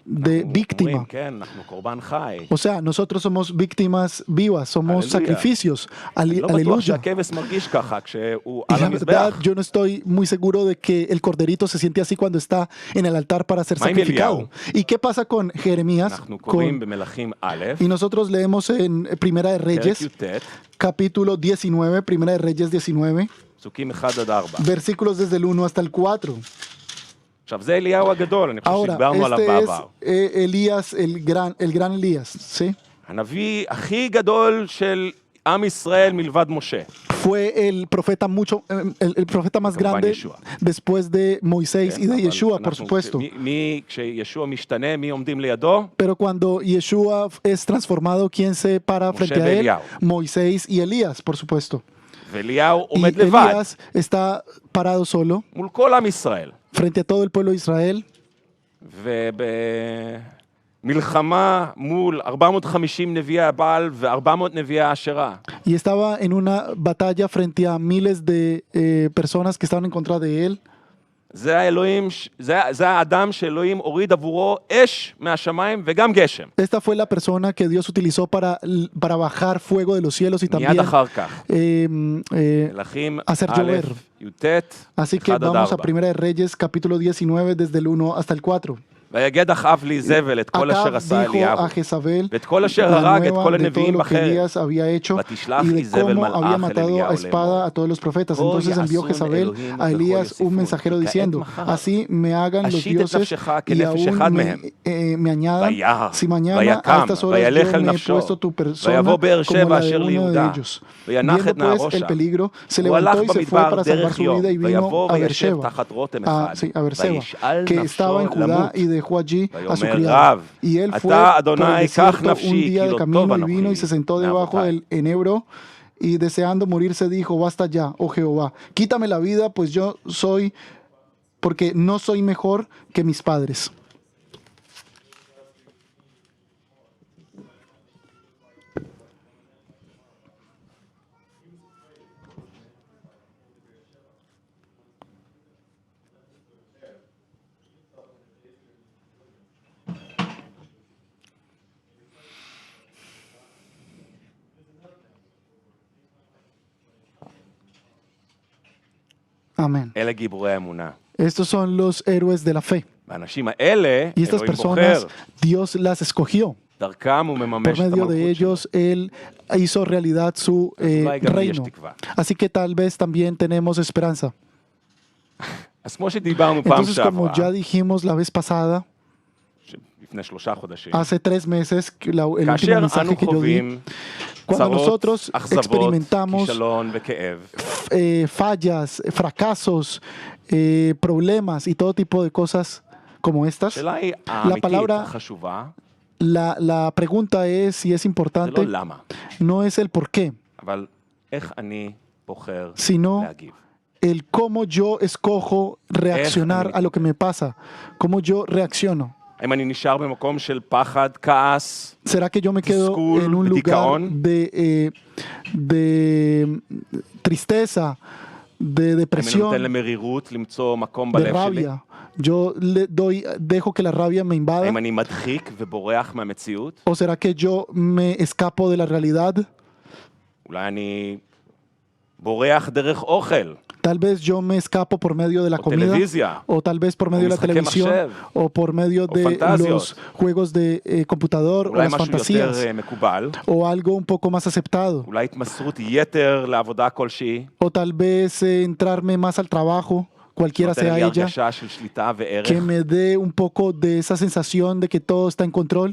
אנחנו víctima. אומרים, כן, אנחנו קורבן חי. O sea, nosotros somos víctimas vivas, somos Aleluya. sacrificios. אני לא בטוח Aleluya. שהכבש מרגיש ככה כשהוא Y על la המזבח. verdad, yo no estoy muy seguro de que el corderito se siente así cuando está en el altar para ser Ma עם sacrificado. ¿Y qué pasa con Jeremías? אנחנו קוראים Con- במלכים א', y nosotros leemos en Primera de פרק Reyes, י"ט, capítulo 19, Primera de Reyes 19, פסוקים 1-4. versículos desde el 1 hasta el 4. עכשיו זה אליהו הגדול, אני חושב Ahora, שדיברנו עליו este es בעבר. Elías, el gran Elías, ¿sí? הנביא הכי גדול של עם ישראל מלבד משה. Fue el profeta el profeta más Kamaban grande Yeshua. después de Moisés y de אבל Yeshua, por אנחנו- supuesto. כשישוע משתנה, מי עומדים לידו? Pero cuando Yeshua es transformado, ¿quién se para Moshe frente a él? ואליהו. Moisés y Elías, por supuesto. ואליהו Y עומד לבד, Elías está parado solo מול כל עם ישראל. frente a todo el pueblo de Israel ובמלחמה מול 450 נביאי הבעל ו400 נביאי האשרה. y estaba en una batalla frente a miles de personas que estaban en contra de él. זה האלוהים, זה האדם שאלוהים הוריד עבורו אש מהשמיים וגם גשם. Esta fue la persona que Dios utilizó para bajar fuego de los cielos y también מיד אחר כך. eh, מלכים hacer א', llover. י"ט, Así que 1-4. vamos a Primera de Reyes, capítulo 19, desde el 1 hasta el 4. ויגד אחאב לאיזבל את כל אשר Acab עשה dijo אליהו, a Jezabel ואת כל אשר la הרג את nueva כל de todo הנביאים lo que בחרב. Elías había hecho ותשלח y de איזבל cómo מלאך había אל matado אליהו a espada לאמור. a todos los profetas. בוא Entonces envió יעשון Jezabel אלוהים a בכל Elías יוסיפון, un mensajero וכעת diciendo, מחר. así me hagan los אשית dioses נפשך y כנפש אחד aún מהם. me añadan, וירא, si mañana a ויקם, estas horas וילך yo אל me he נפשו, puesto tu persona ויבוא באר como שבע la de אשר uno de ליהודה, ellos. וינח Viendo את נערו pues el שם. peligro, se הוא הלך levantó y se fue במדבר para salvar דרך su יום, vida y vino ויבוא a וישב Beersheba. תחת רותם Ah, אחד, sí, a Beersheba, וישאל que estaba en נפשו Judá למות. y dejó allí a su ויאמר criado. רב, Y él fue אתה por אדוני el קח desierto un נפשי, día כי de לא טוב camino y vino y אנוכי se sentó debajo מאבותי. del enebro y deseando morirse dijo, basta ya, oh Jehová, quítame la vida, pues yo soy, porque no soy mejor que mis padres. Amén. אלה גיבורי האמונה. Estos son los héroes de la fe. והאנשים האלה, Y estas אלוהים personas, בוחר, Dios las escogió. דרכם הוא Por מממש את medio המלכות de שלו. ellos, Él hizo realidad su אולי גם לי יש reino. תקווה. Así que tal vez también tenemos esperanza. אז כמו שדיברנו פעם Entonces, como שעברה, ya dijimos la vez pasada, לפני 3 חודשים, hace 3 meses, el último כאשר mensaje אנו que yo di, חווים cuando צרות, nosotros אכזבות, experimentamos כישלון וכאב, fallas, fracasos, problemas y todo tipo de cosas como estas, השאלה היא האמיתית, palabra- החשובה, la pregunta es si es זה importante, לא למה, no es el por qué, אבל איך אני בוחר sino להגיב. el cómo yo escojo reaccionar a lo que me pasa, cómo yo reacciono. האם אני נשאר במקום של פחד, כעס, ¿Será que yo me quedo תסכול, en un lugar דיכאון? de tristeza, de האם אני depresión, נותן למרירות למצוא מקום de בלב שלי? rabia? Yo dejo que la rabia me invada. האם אני מדחיק ובורח מהמציאות? ¿O será que yo me escapo de la realidad? אולי אני בורח דרך אוכל, Tal vez yo me escapo por medio de la O comida, televisia. o tal vez por medio de la משחקי televisión, מחשב. o por medio O de fantasios. los juegos de computador o אולי las משהו יותר fantasías, מקובל, o algo un poco más aceptado, אולי התמסרות יתר לעבודה כלשהי, o tal vez entrarme más al trabajo, cualquiera נותן sea לי ella, הרגשה של שליטה וערך. que me dé un poco de esa sensación de que todo está en control.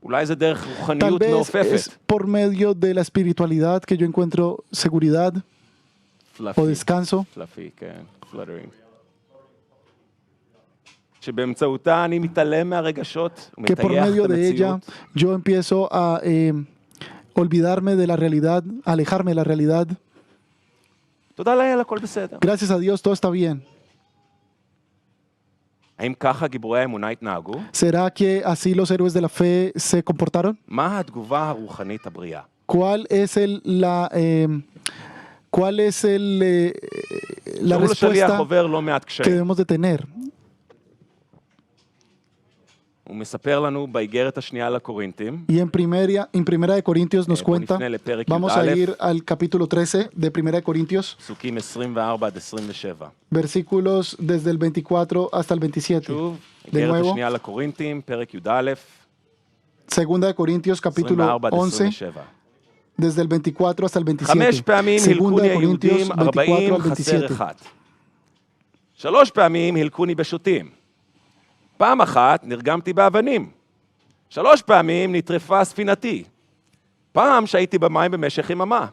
אולי זה דרך Tal רוחניות vez מעופפת. es por medio de la espiritualidad que yo encuentro seguridad o descanso, פלאפי, כן, fluttering. שבאמצעותה אני מתעלם מהרגשות que por ומטייח medio את de ella המציאות. yo empiezo a olvidarme de la realidad, alejarme de la realidad. תודה לאל, הכל בסדר. Gracias a Dios todo está bien. האם ככה גיבורי האמונה התנהגו? ¿Será que así los héroes de la fe se comportaron? מה התגובה הרוחנית הבריאה? ¿Cuál es ¿Cuál es la שאול השליח respuesta עובר לא מעט que קשיים. debemos de tener? הוא מספר לנו באיגרת השנייה לקורינתים, Y en primera de Corintios nos בוא cuenta, נפנה לפרק vamos a י"א, ir al capítulo 13 de primera de Corintios, פסוקים 24 עד 27. versículos desde el 24 hasta el 27. שוב, De איגרת nuevo, השנייה לקורינתים, פרק י"א, segunda de Corintios capítulo 24 עד 11, 27. desde el 24 hasta el 27. 5 פעמים Segunda הלקוני de Corintios היהודים 40 24 al חסר 27. אחד. 3 פעמים הלקוני בשוטים. פעם אחת נרגמתי באבנים. 3 פעמים נטרפה ספינתי. פעם שהייתי במים במשך יממה.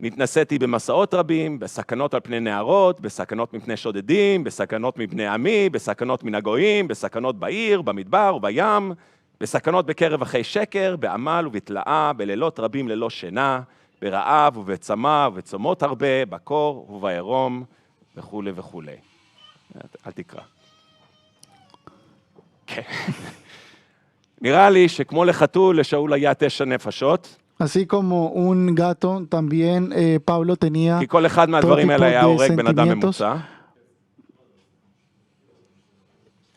נתנסיתי במסעות רבים, בסכנות על פני נהרות, בסכנות מפני שודדים, בסכנות מפני עמי, בסכנות מן הגויים, בסכנות בעיר, במדבר ובים, בסכנות בקרב אחי שקר, בעמל ובתלאה, בלילות רבים ללא שינה, ברעב ובצמא ובצומות הרבה, בקור ובעירום, וכו' וכו'. אל תקרא. כן. נראה לי שכמו לחתול, לשאול היה 9 נפשות, Así como un gato, también Pablo tenía כי כל אחד todo מהדברים tipo האלה היה de הורג בן אדם sentimientos. ממוצע.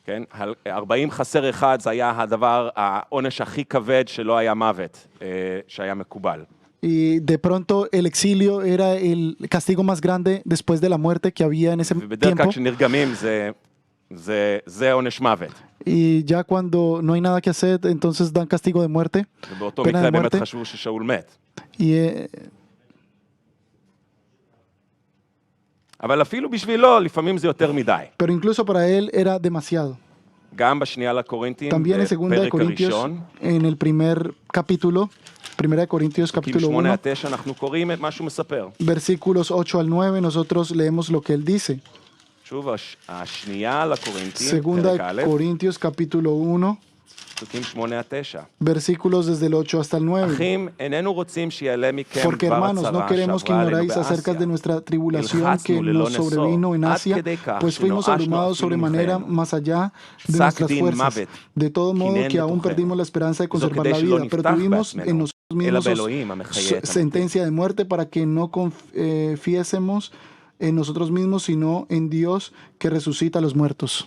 כן, 40 חסר אחד זה היה הדבר, העונש הכי כבד שלא היה מוות, שהיה מקובל. Y de pronto el exilio era el castigo más grande después de la muerte que había en ese ובדרך כלל tiempo. כשנרגמים זה עונש מוות. Y ya cuando no hay nada que hacer, entonces dan castigo de muerte. ובאותו pena מקרה de באמת muerte. חשבו ששאול מת. Y אבל אפילו בשבילו, לפעמים זה יותר מדי. pero incluso para él era demasiado. גם בשנייה לקורינתים, También en segunda de בפרק Corintios, הראשון, en el primer capítulo, primera de Corintios פרקים capítulo 8 1, עד 9, אנחנו קוראים את מה שהוא מספר. versículos 8 al 9, nosotros leemos lo que él dice. שוב, השנייה לקורינתים, Segunda פרק de א', Corintios capítulo 1, פסוקים 8 עד 9. versículos desde el 8 hasta el 9. אחים, איננו רוצים שיעלה מכם Porque דבר hermanos, no הצרה queremos que שעברה עלינו ignoráis acerca de באסיה. nuestra tribulación נלחצנו que ללא nos sobrevino en נשוא, עד Asia, כדי כך pues fuimos שנואשנו abrumados אפילו sobremanera מחיינו. más allá de פסק nuestras דין fuerzas. מוות, De todo modo קינן que aún בתוכנו. perdimos la esperanza de וזאת conservar כדי la שלא vida, pero נפתח tuvimos en בעצמנו, nosotros אלא mismos באלוהים המחיה את המתים. sentencia de muerte para que no confiésemos en nosotros mismos, sino en Dios que resucita a los muertos.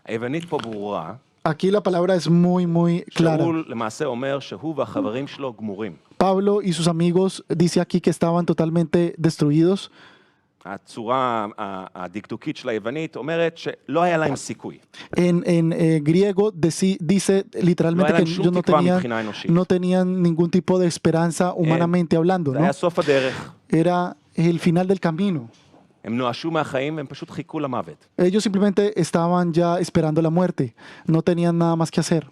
היוונית פה ברורה, Aquí la palabra es muy clara. שאול למעשה אומר שהוא והחברים שלו גמורים. Pablo y sus amigos dice aquí que estaban totalmente destruidos. הצורה הדקדוקית של היוונית אומרת שלא היה להם סיכוי. En griego dice literalmente No que eran ellos שום תקווה מבחינה אנושית. no tenían ningún tipo de esperanza humanamente hablando, זה ¿no? היה סוף הדרך. Era el final del camino. הם נואשו מהחיים והם פשוט חיכו למוות. Ellos simplemente estaban ya esperando la muerte, no tenían nada más que hacer.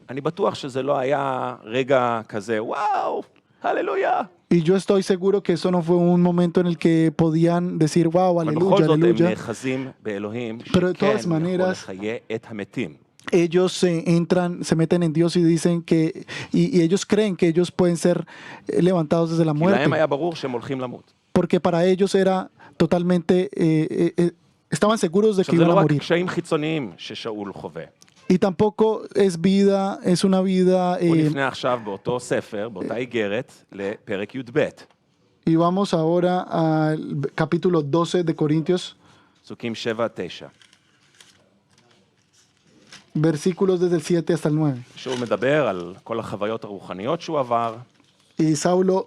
אני בטוח שזה לא היה רגע כזה, וואו, הללויה. Y yo estoy seguro que eso no fue un momento en el que podían decir, wow, אבל aleluya, בכל זאת הם aleluya. נאחזים באלוהים Pero de שכן todas יכול maneras, לחיה את המתים. Ellos se meten en Dios y dicen que, y ellos creen que ellos pueden ser levantados desde la כי muerte. להם היה ברור שהם הולכים למות. Porque para ellos era totalmente, estaban seguros de que עכשיו זה iban לא a רק morir. קשיים חיצוניים ששאול חווה. Y tampoco es una vida, הוא נפנה עכשיו באותו ספר, באותה איגרת, לפרק י"ב, y vamos ahora al capítulo 12 de Corintios, פסוקים 7 עד 9. versículos desde el 7 hasta el 9. שהוא מדבר על כל החוויות הרוחניות שהוא עבר, Y Saulo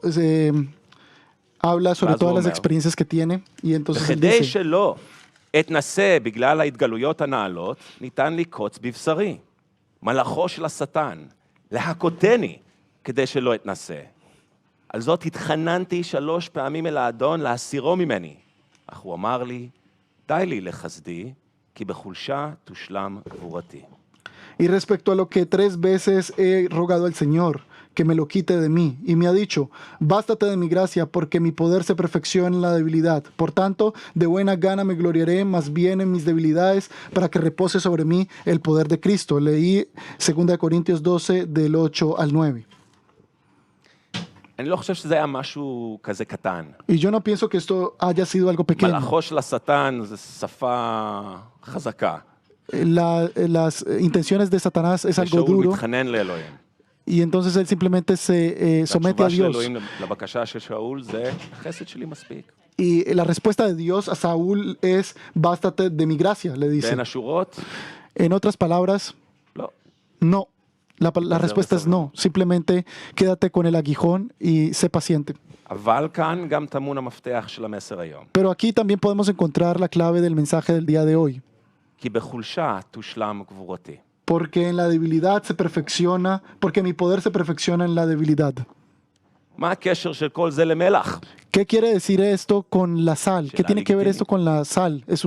habla sobre Vas, todas las Homer. experiencias que tiene, y entonces él וכדי dice, שלא אתנסה בגלל ההתגלויות הנעלות, ניתן לקוץ בבשרי. מלאכו של השטן, להכותני, כדי שלא אתנסה. על זאת התחננתי 3 פעמים אל האדון להסירו ממני. אך הוא אמר לי, די לי לחסדי, כי בחולשה תושלם גבורתי. y respecto a lo que 3 veces he rogado al Señor, que me lo quite de mí, y me ha dicho, bástate de mi gracia, porque mi poder se perfecciona en la debilidad. Por tanto, de buena gana me gloriaré más bien en mis debilidades, para que repose sobre mí el poder de Cristo. Leí 2 Corintios 12, del 8 al 9. אני לא חושב שזה היה משהו כזה קטן. Y yo no pienso que esto haya sido algo pequeño. מלאכו של השטן זה שפה חזקה. las intenciones de Satanás es algo ושאול duro מתחנן לאלוהים. y entonces él simplemente se somete a והתשובה של Dios. אלוהים לבקשה של שאול זה, החסד שלי מספיק. Y la respuesta de Dios a Saúl es, bástate de mi gracia, le dice. בין השורות, En otras palabras, לא. no. La respuesta es no. Simplemente quédate con el aguijón y sé paciente. אבל כאן גם טמון המפתח של המסר היום. Pero aquí también podemos encontrar la clave del mensaje del día de hoy. כי בחולשה תושלם גבורתי. Porque en la debilidad se perfecciona, porque mi poder se perfecciona en la debilidad. מה הקשר של כל זה למלח? ¿Qué quiere decir esto con la sal? ¿Qué Sheila tiene que ver legitimit. esto con la sal? Es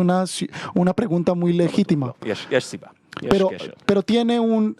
una pregunta muy legítima. יש סיבה, יש Pero, קשר. pero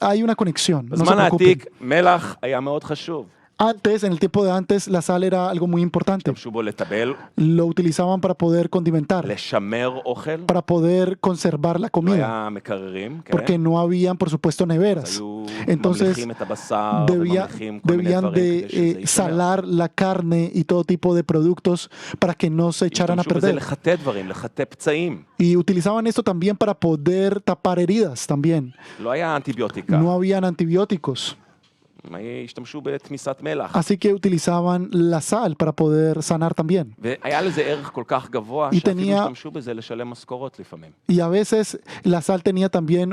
hay una conexión. No se בזמן preocupen. העתיק מלח היה מאוד חשוב. Antes, en el tiempo de antes, la sal era algo muy importante. השתמשו בו לטבל, Lo utilizaban para poder condimentar, לשמר אוכל, para poder conservar la לא comida, היה מקררים, כן? porque no habían, por supuesto, neveras. היו Entonces, ממליכים את הבשר, debía- וממליכים כל מיני debían דברים de כדי שזה יישמר. salar la carne y todo tipo de productos para que no se echaran a השתמשו בזה perder. לחטא דברים, לחטא פצעים. Y utilizaban esto también para poder tapar heridas también. לא היה אנטיביוטיקה, No habían antibióticos, השתמשו בתמיסת מלח. así que utilizaban la sal para poder sanar también. והיה לזה ערך כל כך גבוה, היא שאפילו tenía- השתמשו בזה לשלם משכורות לפעמים. Y a veces la sal tenía también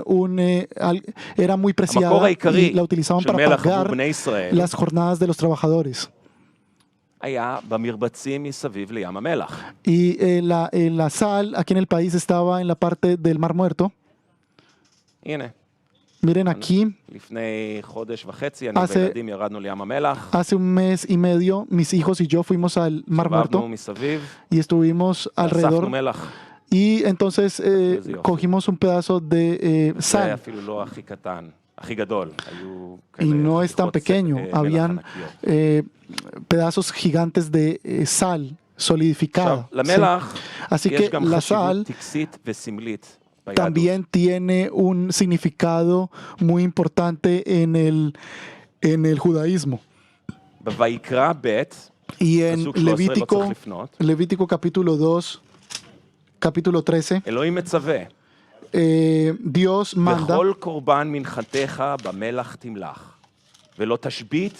era muy המקור preciada העיקרי y la utilizaban של para מלח עבור pagar בני ישראל las jornadas de los trabajadores. היה במרבצים מסביב לים המלח. Y la sal aquí en el país estaba en la parte del Mar Muerto. הנה, Miren aquí, לפני חודש וחצי, אני hace- וילדים ירדנו לים המלח, hace un mes y medio mis hijos y yo fuimos al Mar סבבנו Muerto מסביב, y estuvimos אספנו alrededor מלח. y entonces Pues, Dios. cogimos un pedazo de זה sal אפילו לא הכי קטן, הכי גדול. היו y כאלה no es tan חתיכות pequeño, מלח habían ענקיות. pedazos gigantes de sal solidificada. עכשיו, ¿sí? למלח Así יש que גם la חשיבות sal טקסית וסמלית ביהדות. también tiene un significado muy importante en el judaísmo. בויקרא ב', Y en פסוק 13 לא Levítico, צריך לפנות, Levítico capítulo 2, capítulo 13, אלוהים מצווה, Dios manda וכל קורבן מנחתך במלח תמלח, ולא תשבית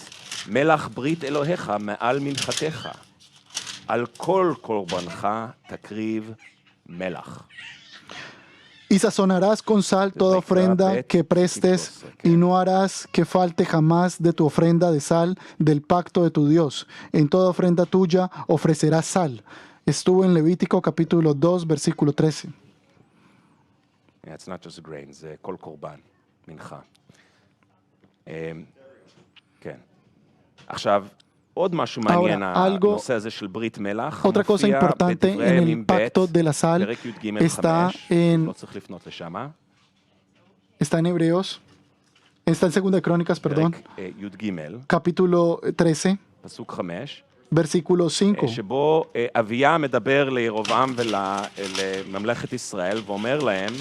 מלח ברית אלוהיך מעל מנחתך. על כל קורבנך תקריב מלח. y sazonarás con sal toda ofrenda que prestes y no harás que falte jamás de tu ofrenda de sal del pacto de tu Dios. En toda ofrenda tuya ofrecerás sal. Estuvo en Levítico capítulo 2, versículo 13. It's not just a grain, זה כל קורבן, מנחה. כן. עכשיו, עוד משהו מעניין, algo- הנושא הזה של ברית מלח, Otra cosa מופיע importante בדברי en el הימים ב', pacto de la sal פרק י"ג está 5, en- לא צריך לפנות לשם, Está en Hebreos, está en Segunda de Crónicas, perdón, פרק י"ג, capítulo 13, פסוק 5, versículo 5. שבו אביה מדבר לירבעם ולממלכת ישראל ואומר להם,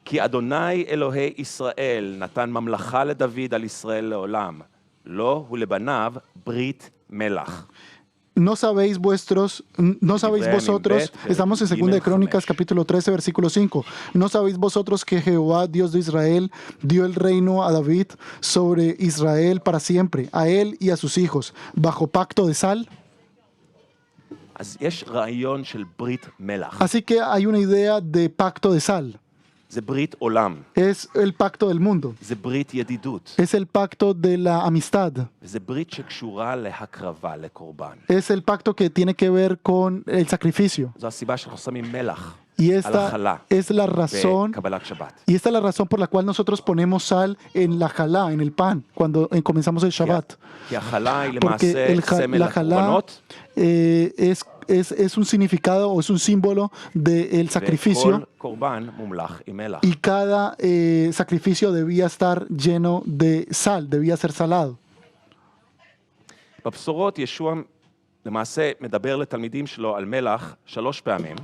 כי אדוני אלוהי ישראל נתן ממלכה לדוד על ישראל לעולם, לו ולבניו ברית מלח. No sabéis vosotros, estamos en Segunda de Crónicas, capítulo 13, versículo 5. No sabéis vosotros que Jehová, Dios de Israel, dio el reino a David sobre Israel para siempre, a él y a sus hijos, bajo pacto de sal. אז יש רעיון של ברית מלח, Así que hay una idea de pacto de sal. זה ברית עולם, Es el pacto del mundo. זה ברית ידידות, Es el pacto de la amistad. וזה ברית שקשורה להקרבה, לקורבן. Es el pacto que tiene que ver con el sacrificio. זו הסיבה שאנחנו שמים מלח Y על esta החלה es la razón. בקבלת שבת. Y esta es la razón por la cual nosotros ponemos sal en la jalá, en el pan, cuando comenzamos el Shabbat. כי החלה היא Porque למעשה סמל la jalá לקורבנות, es un significado o es un símbolo del וכל sacrificio. קורבן מומלח עם מלח. Y cada sacrificio debía estar lleno de sal, debía ser salado. בבשורות ישוע למעשה מדבר לתלמידים שלו על מלח 3 פעמים,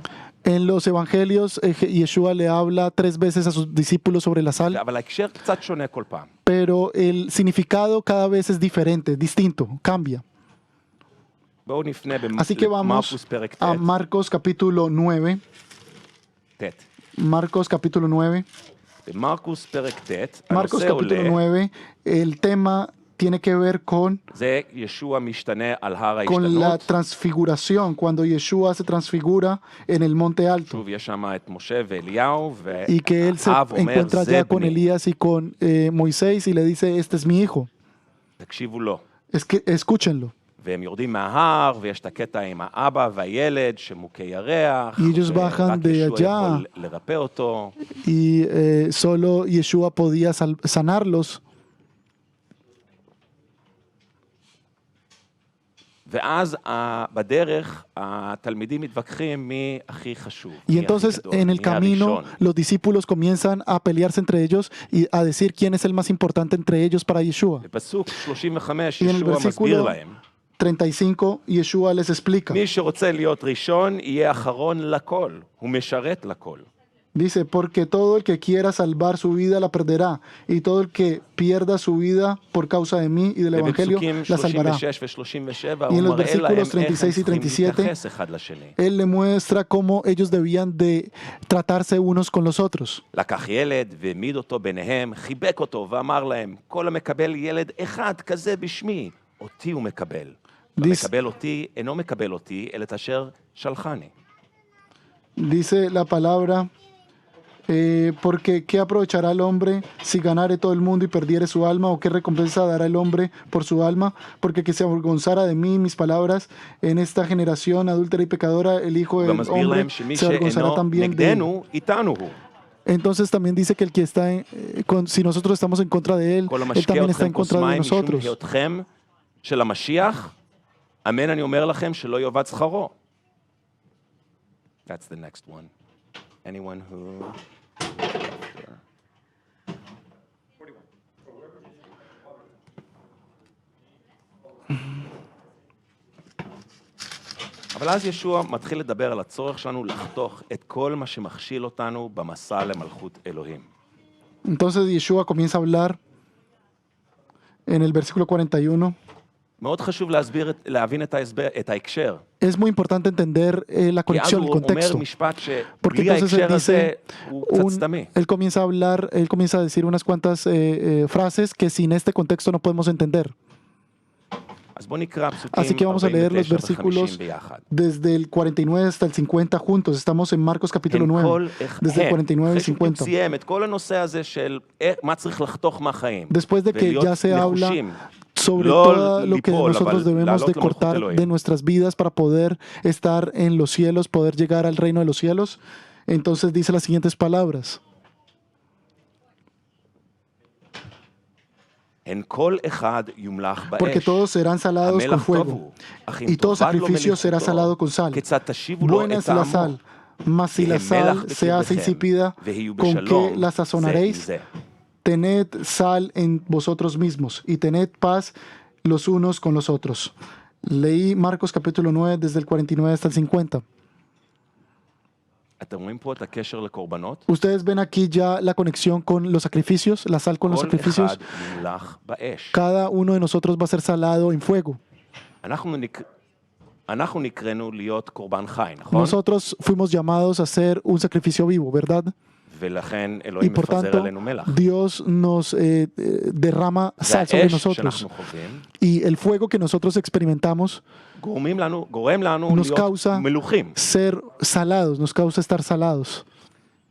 En los evangelios, Yeshua le habla 3 veces a sus discípulos sobre la sal, אבל ההקשר קצת שונה כל פעם. pero el significado cada vez es diferente, distinto, cambia. בואו נפנה Así que vamos במרקוס פרק a Marcos capítulo 9. ט'. Marcos capítulo 9. במרקוס פרק ט', Marcos הנושא capítulo עולה, 9, el tema tiene que ver זה ישוע משתנה על הר con la ההשתנות. transfiguración, cuando Yeshua se transfigura en el monte alto שוב, יש שם את משה ואליהו, y que él se והאב אומר, encuentra זה ya con בני. Elías y con Moisés y le dice, este es mi hijo. תקשיבו לו. Es que escúchenlo. והם יורדים מההר, ויש את הקטע עם האבא והילד שמוכה ירח, Y ellos ורק bajan de ישוע allá. יכול לרפא אותו. Y solo Yeshua podía sanarlos. ואז בדרך התלמידים מתווכחים מי הכי חשוב, Y מי entonces הכי גדול, en el מי camino הראשון. los discípulos comienzan a pelearse entre ellos y a decir quién es el más importante entre ellos para Yeshua. בפסוק 35 Y en el ישוע מסביר versículo להם, 35 Yeshua les explica. מי שרוצה להיות ראשון יהיה אחרון לכל, הוא משרת לכל. Dice, porque todo el que quiera salvar su vida la perderá, y todo el que pierda su vida por causa de mí y del Evangelio ובפסוקים la salvará. 36 ו-37 Y הוא en los מראה להם versículos איך 36 הם y צריכים 37, להתייחס אחד לשני. Él le muestra cómo ellos debían de tratarse unos con los otros. לקח ילד והעמיד אותו ביניהם, חיבק אותו ואמר להם, כל המקבל ילד אחד כזה בשמי, אותי הוא מקבל. המקבל אותי אינו מקבל אותי, אלא את אשר שלחני. Dice la palabra, porque ¿qué aprovechará el hombre si ganare todo el mundo y perdiere su alma? ¿O qué recompensa dará el hombre por su alma? Porque que se avergonzara de mí mis palabras en esta generación adúltera y pecadora, el Hijo del ומסביר Hombre להם שמי se avergonzará שאינו también de él. נגדנו, איתנו הוא. Entonces también dice que el que está, si nosotros estamos en contra de él, כל él המשקה también está אתכם en כוס contra de מים משום nosotros. היותכם של המשיח, אמן אני אומר לכם שלא יאבד שכרו. That's the next one. Anyone who... אבל אז ישוע מתחיל לדבר על הצורך שלנו לחתוך את כל מה שמכשיל אותנו במסע למלכות אלוהים. Entonces Yeshua comienza a hablar en el versículo 41. מאוד חשוב להבין את ההקשר. Es muy importante entender la כי אז conexión, el הוא אומר contexto. משפט Porque שבלי entonces él ההקשר הזה dice, הוא קצת סתמי. él comienza a hablar, él comienza a decir unas cuantas frases que sin este contexto no podemos entender. אז בוא נקרא פסוקים Así que vamos a leer los 49 versículos ו-50 ביחד. desde el 49 hasta el 50 juntos. Estamos en Marcos capítulo 9, desde el 49 al אחרי שהוא 50. סיים את כל הנושא הזה של מה צריך לחתוך מהחיים. Después de que ולהיות ya se habla נחושים. sobre לא todo lo que ליפול, nosotros אבל debemos לעלות de למלכות cortar אלוהים. de nuestras vidas para poder estar en los cielos, poder llegar al reino de los cielos. Entonces dice las siguientes palabras. הן כל אחד יומלך Porque באש. todos serán salados con המלח טוב fuego, הוא, אך אם y todo תאבד לו sacrificio será מלכותו, salado con sal. כיצד תשיבו לו Buena את es la טעמו? sal, mas si la כי הם מלח sal se hace בקרבכם, insípida, והיו ¿con בשלום qué la זה עם sazonaréis? זה. Tened sal en vosotros mismos y tened paz los unos con los otros. Leí Marcos capítulo 9 desde el 49 hasta el 50. אתם רואים פה את הקשר לקורבנות? Ustedes ven aquí ya la conexión con los sacrificios, la sal con los כל sacrificios. אחד יומלך באש. Cada uno de nosotros va a ser salado en fuego. אנחנו נקראנו להיות קורבן חי, נכון? Nosotros fuimos llamados a ser un sacrificio vivo, ¿verdad? ולכן Y אלוהים por מפזר tanto, עלינו מלח. Dios nos derrama sal sobre והאש nosotros. שאנחנו חווים Y el fuego que nosotros experimentamos גורם לנו nos להיות causa מלוכים. ser salados, nos causa estar salados.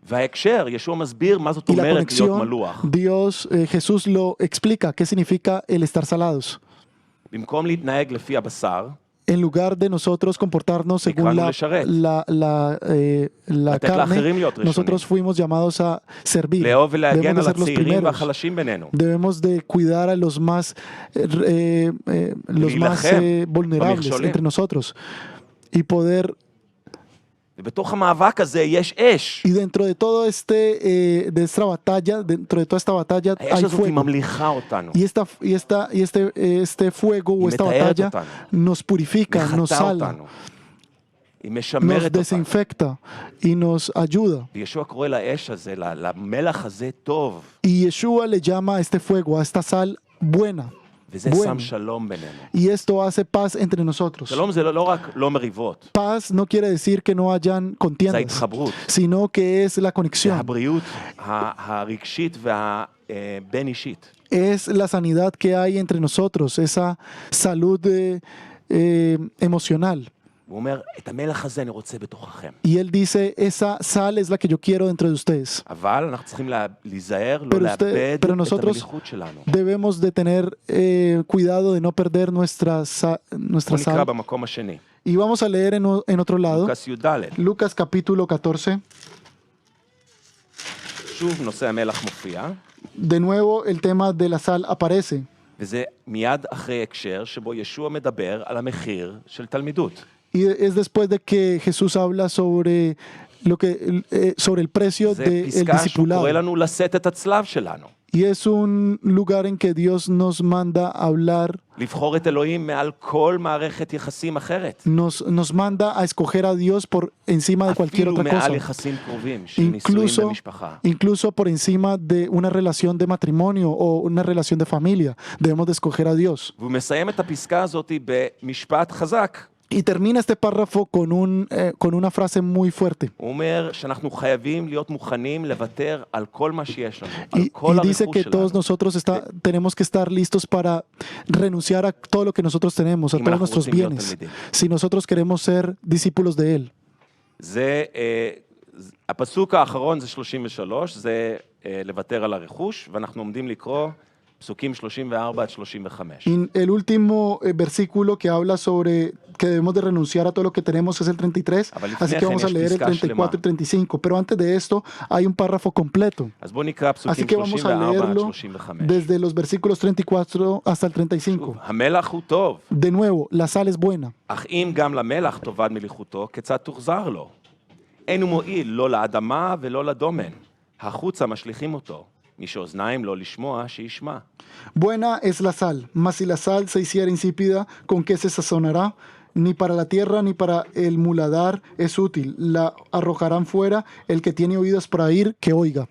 וההקשר, ישוע מסביר מה זאת Y la אומרת להיות conexión, מלוח. Dios, Jesús lo explica, qué significa el estar salados. במקום להתנהג לפי הבשר, En lugar de nosotros comportarnos según נקראנו la לשרת. la לתת לאחרים להיות carne, nosotros ראשונים. fuimos llamados a servir. לאהוב ולהגן Debemos de על ser los הצעירים primeros. והחלשים בינינו. Debemos de cuidar a los más להילחם vulnerables במכשולים. entre nosotros y poder. ובתוך המאבק הזה יש אש. Y dentro de todo de esta batalla, dentro de toda esta batalla האש hay הזאת היא fuego. ממליכה אותנו. Y este fuego o היא esta מטהרת batalla אותנו. nos purifica, nos מחטא salva, אותנו. היא nos משמרת אותנו. desinfecta y nos ayuda. וישוע קורא לאש הזה, למלח הזה טוב. Y Yeshua le llama a este fuego, a esta sal buena. וזה bueno. שם שלום בינינו. Y esto hace paz entre nosotros. שלום זה לא רק לא מריבות, Paz no quiere decir que no hayan זה contiendas, ההתחברות, sino que es la זה conexión, הבריאות הרגשית והבין-אישית. es la sanidad que hay entre nosotros, esa salud emocional. הוא אומר, את המלח הזה אני רוצה בתוככם. Y él dice, esa sal es la que yo quiero dentro de ustedes. אבל אנחנו צריכים להיזהר, לא Pero לאבד pero את nosotros המליחות שלנו. debemos de tener cuidado de no perder nuestra בוא נקרא sal. במקום השני. Y vamos a leer en otro lado, לוקאס י"ד. Lucas capítulo 14. שוב נושא המלח מופיע, De nuevo el tema de la sal aparece. וזה מיד אחרי הקשר שבו ישוע מדבר על המחיר של תלמידות. Y es después de que Jesús habla sobre sobre el precio זה del פסקה שהוא discipulado. קורא לנו לשאת את הצלב שלנו. Y es un lugar en que Dios nos manda a hablar, לבחור את אלוהים מעל כל מערכת יחסים אחרת. nos manda a escoger a Dios por encima de cualquier אפילו otra מעל cosa. יחסים קרובים של נישואים Incluso, במשפחה. incluso por encima de una relación de matrimonio o una relación de familia. Debemos de escoger a Dios. והוא מסיים את הפסקה הזאת במשפט חזק. Y termina este párrafo con una frase muy fuerte. הוא אומר שאנחנו חייבים להיות מוכנים לוותר על כל מה שיש לנו, על Y כל dice הרכוש que todos שלנו. nosotros tenemos que estar listos para renunciar a todo lo que nosotros tenemos, a אם todos אנחנו nuestros רוצים להיות bienes, תלמידים. si nosotros queremos ser discípulos de Él. זה, הפסוק האחרון זה 33, זה לוותר על הרכוש, ואנחנו עומדים לקרוא פסוקים 34 עד 35. Y el último versículo que habla sobre que debemos de renunciar a todo lo que tenemos es el 33, אבל לפני así que כן vamos a יש leer el פסקה 34 y 35, pero antes de esto hay un párrafo completo, אז בואו נקרא así פסוקים que vamos a 34 עד leerlo 35. desde los versículos 34 hasta el 35. המלח הוא טוב, De nuevo, la sal es buena, אך אם גם למלח תאבד מליחותו, כיצד תוחזר לו? אין הוא מועיל לא לאדמה ולא לדומן. החוצה משליכים אותו. מי שאוזניים לא לשמוע, שישמע. buena es la sal, mas si la sal se hiciera insípida, ¿con qué se sazonará? Ni para la tierra ni para el muladar es útil, la arrojarán fuera, el que tiene oídos para oír, que oiga.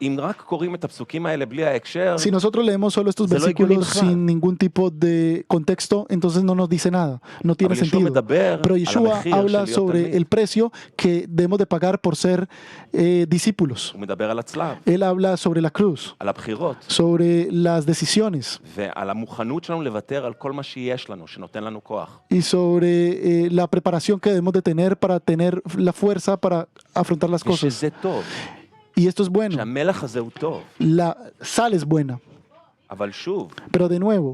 אם רק קוראים את הפסוקים האלה בלי ההקשר, Si nosotros leemos solo estos זה לא הגיוני versículos בכלל. sin ningún tipo de contexto, entonces no nos dice nada, no tiene אבל ישוע sentido. מדבר Pero על Yeshua המחיר habla של להיות sobre תלמיד. el precio que debemos de pagar por ser discípulos. הוא מדבר על הצלב, Él habla sobre la cruz, על הבחירות, sobre las decisiones ועל המוכנות שלנו לוותר על כל מה שיש לנו, שנותן לנו כוח. y sobre la preparación que debemos de tener para tener la fuerza para afrontar las cosas. ושזה טוב, Y esto es bueno, שהמלח הזה הוא טוב, la sal es buena, אבל שוב, pero de nuevo,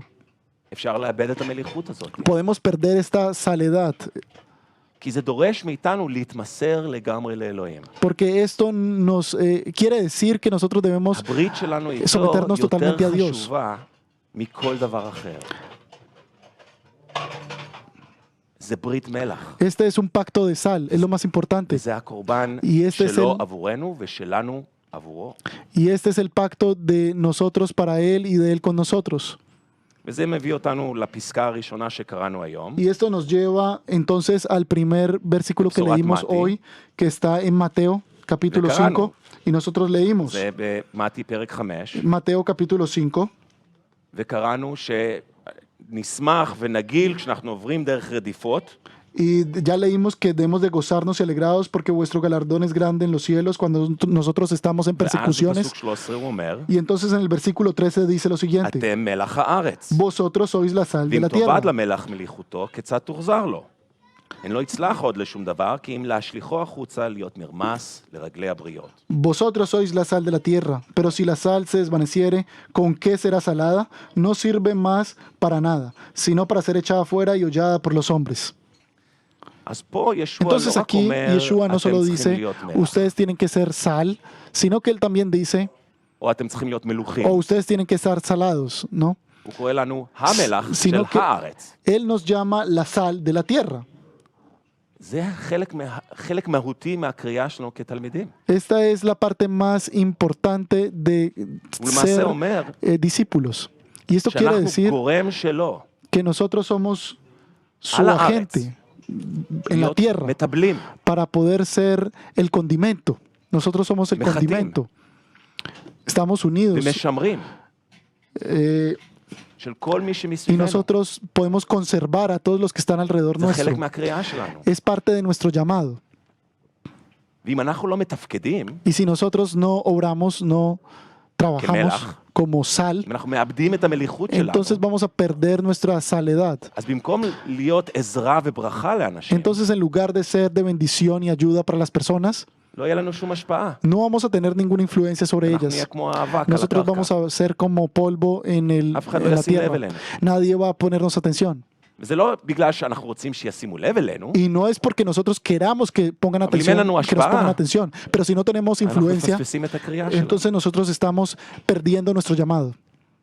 אפשר לאבד את המליחות הזאת. podemos perder esta saledad. כי זה דורש מאיתנו להתמסר לגמרי לאלוהים. Porque esto nos quiere decir que nosotros debemos הברית שלנו איתו someternos יותר totalmente a Dios. חשובה מכל דבר אחר. זה ברית מלח. Este es un pacto de sal, es lo más importante. וזה הקורבן Y este es שלו el- עבורנו ושלנו עבורו. Y este es el pacto de nosotros para Él y de Él con nosotros. וזה מביא אותנו לפסקה הראשונה שקראנו היום. Y esto nos lleva entonces al primer versículo que Besorat leímos Mati. hoy, que está en Mateo capítulo Vecarano. 5. Y nosotros leímos זה במתי פרק 5, Mateo capítulo 5. וקראנו שנשמח ונגיל כשאנחנו עוברים דרך רדיפות, Y ya leímos que debemos de gozarnos y alegrados porque vuestro galardón es grande en los cielos cuando nosotros estamos en ואז persecuciones. בפסוק 13 הוא אומר, Y entonces en el versículo 13 dice lo siguiente: אתם מלח הארץ. Vosotros sois la sal de ואם la tierra. תאבד למלח מליחותו, כיצד תוחזר לו? הן לא יצלח עוד לשום דבר, כי אם להשליחו החוצה להיות מרמס לרגלי הבריות. Vosotros sois la sal de la tierra, pero si la sal se desvaneciere, ¿con qué será salada? No sirve más para nada, sino para ser echada fuera y hollada por los hombres. אז פה ישוע Entonces לא רק aquí אומר, Yeshua no אתם solo צריכים dice, להיות מלח, ustedes tienen que ser sal, sino que él también dice, או אתם צריכים להיות מלוכים. o ustedes tienen que estar salados, ¿no? הוא קורא לנו המלח של sino que הארץ. él nos llama la sal de la tierra. זה חלק מהותי מהקריאה שלנו כתלמידים. Esta es la parte más importante de הוא למעשה ser אומר discípulos. Y esto quiere שאנחנו decir גורם שלו, que nosotros somos su על הארץ, agente en la להיות tierra מטבלים, para poder ser el condimento. Nosotros somos el Mejatim. condimento. Estamos unidos, ומשמרים, של כל מי y שמסביבנו. nosotros podemos conservar a todos los que están alrededor זה nuestro. חלק מהקריאה שלנו. Es parte de nuestro llamado. ואם אנחנו לא מתפקדים, Y si nosotros no obramos, no trabajamos melach. como sal, אם אנחנו מאבדים את המליחות שלנו, entonces vamos a perder nuestra saledad. אז במקום להיות עזרה וברכה לאנשים, Entonces, en lugar de ser de bendición y ayuda para las personas, לא יהיה לנו שום השפעה. no vamos a tener ninguna influencia sobre אנחנו ellas. נהיה כמו האבק על Nosotros vamos הקרקע. a ser como polvo en אף אחד en לא la ישים לב tierra. אלינו. Nadie va a ponernos atención. וזה לא בגלל שאנחנו רוצים שישימו לב אלינו, Y no es porque nosotros queramos que pongan Pero atención, primero no que nos השפעה. pongan atención. Pero si no tenemos אנחנו influencia, מפספסים את הקריאה שלנו. entonces nosotros estamos perdiendo nuestro llamado.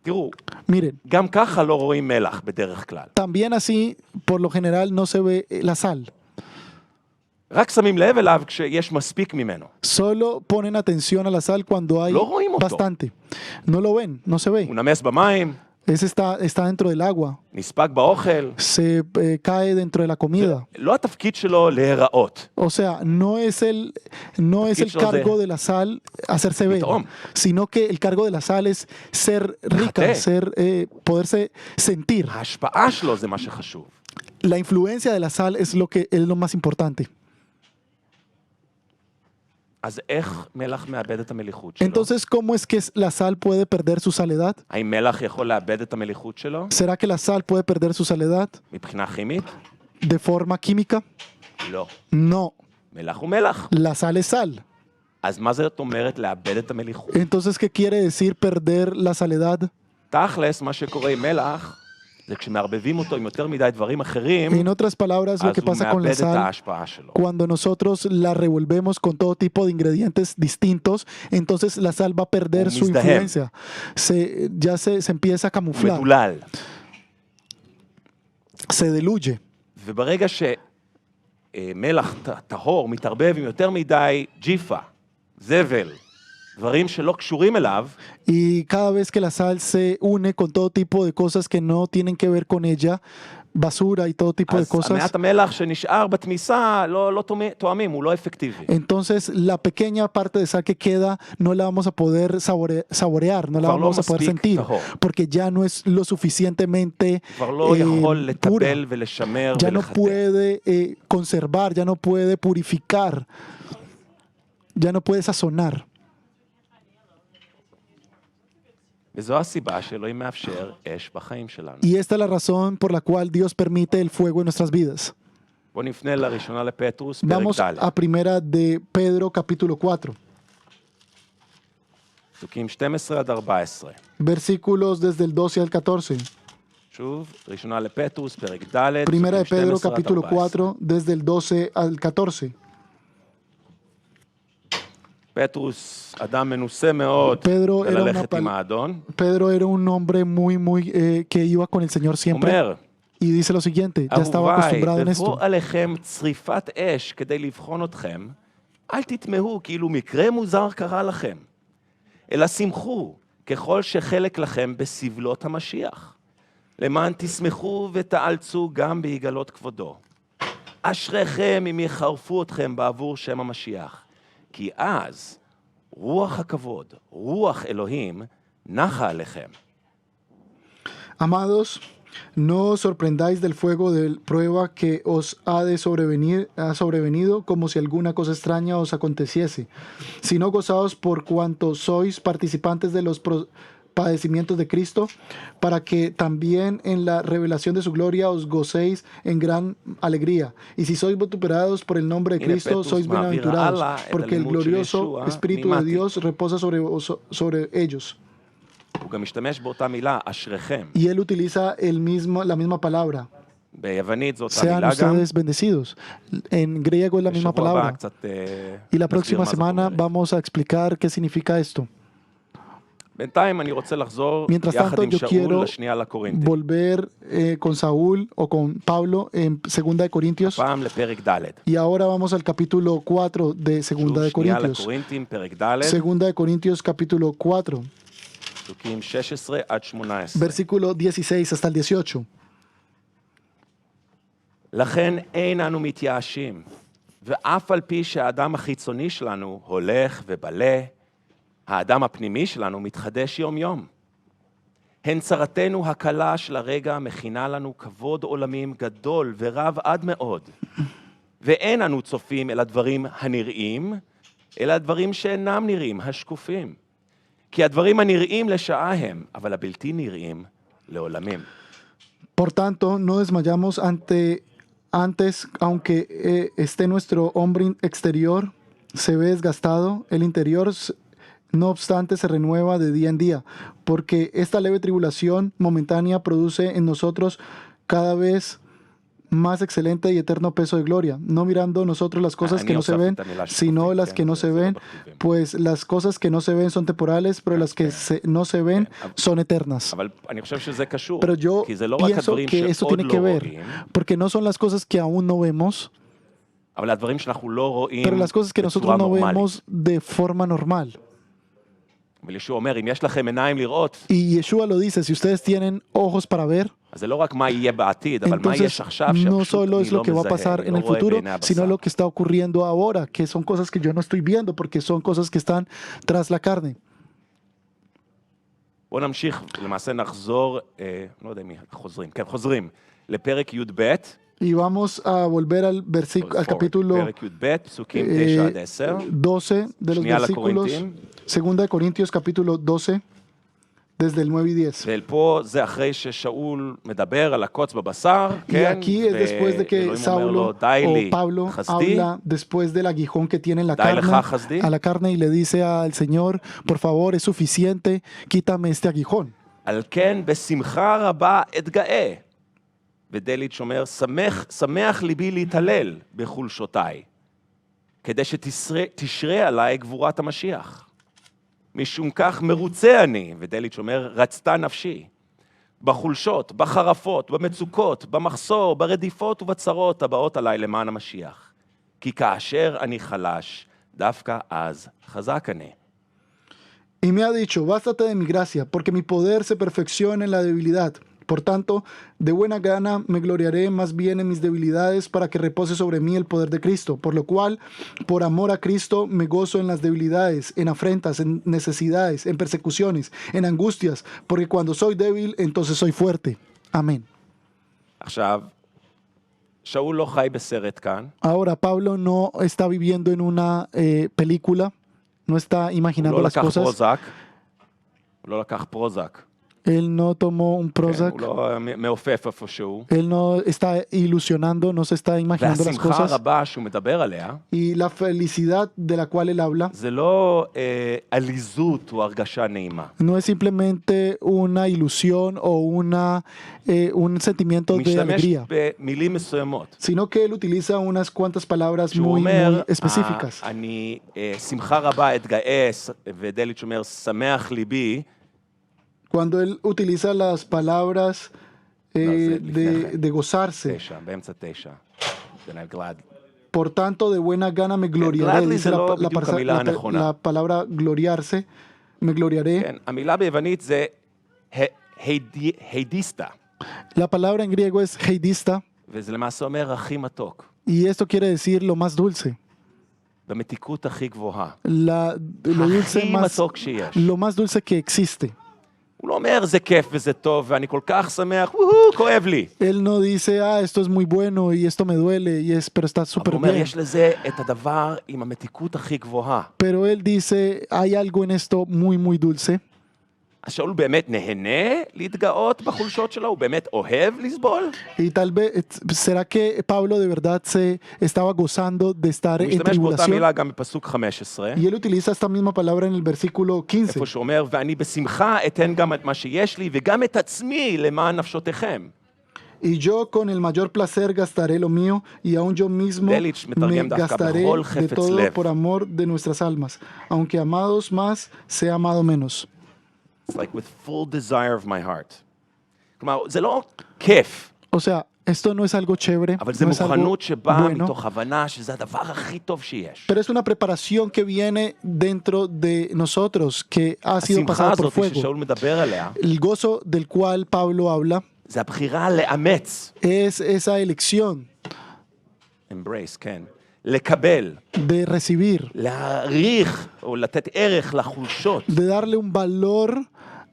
תראו, Miren, גם ככה לא רואים מלח בדרך כלל. también así, por lo general, no se ve la sal. רק שמים לב אליו כשיש מספיק ממנו. Solo ponen atención a la sal cuando hay Lo רואים אותו. bastante. No lo ven, no se ve. הוא נמס במים, Ese está dentro del agua. נספג באוכל. Se cae dentro de la comida. לא התפקיד שלו להיראות. O sea, no es el Tafkid cargo שלו de la sal hacerse ver, פתאום. sino que el cargo de la sal es ser rica, מחטא. poderse sentir. ההשפעה שלו זה מה שחשוב. La influencia de la sal es lo más importante. אז איך מלח מאבד את המליחות שלו? Entonces, ¿cómo es que la sal puede perder su saledad? האם מלח יכול לאבד את המליחות שלו? ¿Será que la sal puede perder su saledad מבחינה כימית? de forma química? לא. No, מלח הוא מלח. la sal es sal. אז מה זאת אומרת לאבד את המליחות? Entonces, ¿qué quiere decir perder la saledad? תכלס, מה שקורה עם מלח, זה כשמערבבים אותו עם יותר מדי דברים אחרים, En otras palabras, lo אז que הוא pasa con la מאבד את sal, ההשפעה שלו. cuando nosotros la revolvemos con todo tipo de ingredientes distintos, entonces la sal va a perder O su mizdahem. influencia. Se empieza a הוא camuflar, מדולל. se diluye. וברגע שמלח טהור מתערבב עם יותר מדי ג'יפה, זבל, דברים שלא קשורים אליו, Y cada vez que la sal se une con todo tipo de cosas que no tienen que ver con ella, basura y todo tipo de אז cosas, המעט המלח שנשאר בתמיסה לא תואמים, הוא לא אפקטיבי. entonces la pequeña parte de sal que queda no la vamos a poder saborear, no la כבר לא vamos a poder מספיק sentir, טהור. porque ya no es lo suficientemente כבר לא יכול pura. לטבל ולשמר Ya no ולחטא. puede conservar, ya no puede purificar, ya no puede sazonar. וזו הסיבה שאלוהים מאפשר אש בחיים שלנו. Y esta es la razón por la cual Dios permite el fuego en nuestras vidas. בואו נפנה לראשונה לפטרוס, פרק Vamos ד', a primera de Pedro, capítulo 4, פסוקים 12 עד 14. versículos desde el 12 al 14. שוב, ראשונה לפטרוס, פרק ד', Primera de פסוקים Pedro, 12 עד capítulo 14. 4, desde el 12 al 14. פטרוס, אדם מנוסה מאוד, פדרו era וללכת una עם האדון, Pedro era un hombre muy que iba con el Señor siempre. אומר, Y dice lo siguiente, ya estaba אהוביי, acostumbrado en esto. בבוא עליכם צריפת אש כדי לבחון אתכם, אל תתמהו כאילו מקרה מוזר קרה לכם, אלא שמחו ככל שחלק לכם בסבלות המשיח, למען תשמחו ותאלצו גם ביגלות כבודו. אשריכם אם יחרפו אתכם בעבור שם המשיח, כי אז רוח הכבוד, רוח אלוהים, נחה עליכם. Amados, no os sorprendáis del fuego de prueba que os ha sobrevenido como si alguna cosa extraña os aconteciese, sino gozaos por cuanto sois participantes de los padecimientos de Cristo, para que también en la revelación de su gloria os gocéis en gran alegría. Y si sois vituperados por el nombre de Mire, Cristo, Petrus sois מעביר bienaventurados, הלאה את porque el הלימוד של glorioso ישוע Espíritu de ממתי. Dios reposa sobre ellos. הוא גם משתמש באותה מילה, אשריכם. Y él utiliza la misma palabra. ביוונית זו אותה Sean מילה גם. ustedes bendecidos. En griego es la misma בשבוע הבא palabra. קצת Y la נסביר próxima מה זאת semana אומרת. vamos a explicar qué significa esto. בינתיים אני רוצה לחזור Mientras יחד tanto, עם yo שאול quiero לשנייה לקורינתים. volver con Saúl o con Pablo en Segunda de Corintios. פעם לפרק ד'. Y ahora vamos al capítulo 4 de Segunda de שוב, שנייה Corintios. לקורינתים, פרק ד', Segunda de Corintios capítulo 4, פסוקים 16 עד 18. versículo 16 hasta el 18. לכן אין אנו מתייאשים, ואף על פי שהאדם החיצוני שלנו הולך ובלה, האדם הפנימי שלנו מתחדש יום יום. הן צרתנו הקלה של הרגע מכינה לנו כבוד עולמים גדול ורב עד מאוד. ואין אנו צופים אל הדברים הנראים, אלא הדברים שאינם נראים, השקופים. כי הדברים הנראים לשעה הם, אבל הבלתי נראים לעולמים. Por tanto, no desmayamos antes, aunque esté nuestro hombre exterior, se ve desgastado, el interior, no obstante, se renueva de día en día, porque esta leve tribulación momentánea produce en nosotros cada vez más excelente y eterno peso de gloria, no mirando nosotros las cosas que no se ven, sino las que no se ven, pues las cosas que no se ven son temporales, pero las que no se ven son eternas. אבל אני חושב שזה קשור, Pero yo כי זה לא רק pienso הדברים que esto שעוד tiene לא que ver, רואים, porque no son las cosas que aún no vemos, אבל הדברים שאנחנו לא רואים pero las cosas que nosotros בצורה no נורמלית. vemos de forma normal. אבל ישוע אומר, אם יש לכם עיניים לראות, Y Yeshua lo dice, si ustedes tienen ojos para ver, אז זה לא רק מה יהיה בעתיד, אבל מה entonces יש עכשיו no שפשוט solo אני es lo לא que va a מזהה, pasar אני en לא el רואה futuro, בעיני sino הבשר. lo que está ocurriendo ahora, que son cosas que yo no estoy viendo porque son cosas que están tras la carne. בואו נמשיך, למעשה נחזור, לא יודע מי, חוזרים, כן, חוזרים, לפרק י"ב, Y vamos a volver al capítulo פרק י"ב, פסוקים 9 עד 10, 12 de los שנייה versículos, לקורינתים. segunda de Corintios capítulo 12, desde el 9 y 10. ופה זה אחרי ששאול מדבר על הקוץ בבשר, Y כן, aquí es después de que ואלוהים אומר לו, Saulo די o לי Pablo חסדי, habla después del aguijón que tiene en la די לך carne, חסדי, a la carne y le dice al Señor, por favor, es suficiente, quítame este aguijón. על כן בשמחה רבה אתגאה. ודליץ' אומר, שמח ליבי להתהלל בחולשותיי, כדי שתשרה עליי גבורת המשיח. משום כך מרוצה אני, ודליץ' אומר, רצתה נפשי, בחולשות, בחרפות, במצוקות, במחסור, ברדיפות ובצרות הבאות עליי למען המשיח. כי כאשר אני חלש, דווקא אז חזק אני. Y me ha dicho, bástate de mi gracia, porque mi poder se perfecciona en la debilidad. Por tanto, de buena gana me gloriaré más bien en mis debilidades para que repose sobre mí el poder de Cristo. Por lo cual, por amor a Cristo, me gozo en las debilidades, en afrentas, en necesidades, en persecuciones, en angustias, porque cuando soy débil, entonces soy fuerte. Amén. עכשיו, שאול לא חי בסרט כאן, Ahora, Pablo no está viviendo en una película, no está הוא imaginando לא las לקח cosas. פרוזק, הוא לא לקח פרוזק, Él no tomó un כן, Prozac. הוא לא מעופף איפשהו. Él no está ilusionando, no se está imaginando las והשמחה cosas. הרבה שהוא מדבר עליה, Y la felicidad de la cual él habla זה לא עליזות או הרגשה נעימה. no es simplemente una ilusión o un sentimiento הוא de משתמש alegría, במילים מסוימות. sino que él utiliza unas cuantas palabras שהוא muy, אומר, muy específicas. אני שמחה רבה אתגאס, ודליץ' אומר, שמח ליבי, Cuando él utiliza las palabras de gozarse, 9, באמצע 9. Then I'm glad. por tanto de buena gana me gloriaré, gladly dice זה לא בדיוק המילה הנכונה. la palabra gloriarse, me gloriaré. כן, המילה ביוונית זה היידיסטה, La palabra en griego es heidista, וזה למעשה אומר הכי מתוק, y esto quiere decir lo más dulce. במתיקות הכי גבוהה. Lo dulce הכי más, מתוק שיש. lo más dulce que existe. הוא לא אומר, זה כיף וזה טוב, ואני כל כך שמח, כואב לי. Él no dice, esto es muy bueno y esto me duele, pero está הוא súper אומר, bien. יש לזה את הדבר עם המתיקות הכי גבוהה. Pero él dice, hay algo en esto muy, muy dulce. אז שאול באמת נהנה להתגאות בחולשות שלו? הוא באמת אוהב לסבול? Y tal vez, ¿será que Pablo de verdad se estaba gozando de estar הוא en משתמש באותה tribulación? מילה גם בפסוק 15, Y él utiliza esta misma palabra en el versículo 15. איפה שהוא אומר, ואני בשמחה אתן גם את מה שיש לי, וגם את עצמי למען נפשותיכם. Y yo con el mayor placer gastaré lo mío, y aún yo mismo Delich me מתרגם דווקא gastaré בכל de חפץ todo לב. por amor de nuestras almas. Aunque amados más, sea amado menos. It's like with full desire of my heart. כלומר, זה לא כיף, O sea, esto no es algo chévere, אבל זה no es algo מוכנות שבאה bueno, מתוך הבנה שזה הדבר הכי טוב שיש. pero es una preparación que viene dentro de nosotros, que ha sido השמחה pasada por הזאת fuego. ששאול מדבר עליה, El gozo del cual Pablo habla זה הבחירה לאמץ, es esa elección embrace, כן, לקבל, de recibir, להעריך או לתת ערך לחולשות, de darle un valor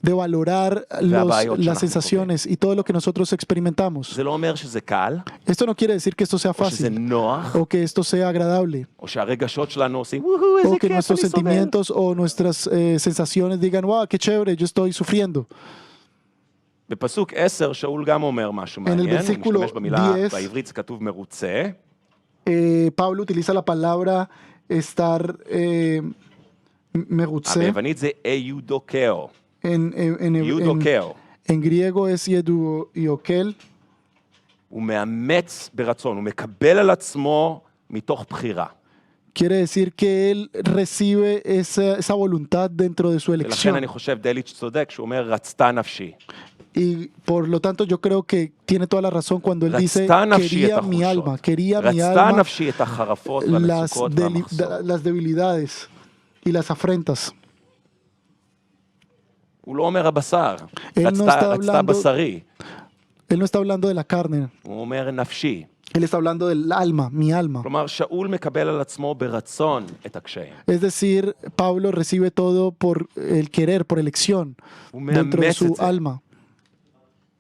de valorar והבעיות las שאנחנו sensaciones y todo lo que nosotros experimentamos. זה לא אומר שזה קל, Esto no quiere decir que esto sea או שזה fácil נוח, o que esto sea agradable או שהרגשות שלנו עושים, וואו, o איזה que כיף, nuestros אני סובל. sentimientos o nuestras sensaciones digan, wow, qué chévere, yo estoy sufriendo. בפסוק 10 שאול גם אומר משהו מעניין, הוא versículo משתמש במילה, 10, בעברית זה כתוב מרוצה, Pablo utiliza la palabra estar merutze. ביוונית זה איודוקאו, En איודוקאו. en griego es iokel. הוא מאמץ ברצון, הוא מקבל על עצמו מתוך בחירה. Quiere decir que él recibe esa voluntad dentro de su ולכן elección. אני חושב דליץ' צודק, שהוא אומר רצתה נפשי. Y por lo tanto yo creo que tiene toda la razón cuando él dice, רצתה נפשי את quería mi alma, החולשות. quería mi רצתה alma נפשי את החרפות והמצוקות והמחסור. las debilidades y las afrentas. הוא לא אומר הבשר, Él no está רצתה hablando- בשרי, Él no está hablando de la carne, הוא אומר נפשי. él está hablando del alma, mi alma. כלומר, שאול מקבל על עצמו ברצון את הקשיים. Es decir, Pablo recibe todo por el querer, por elección, הוא dentro de מאמץ su את זה, alma,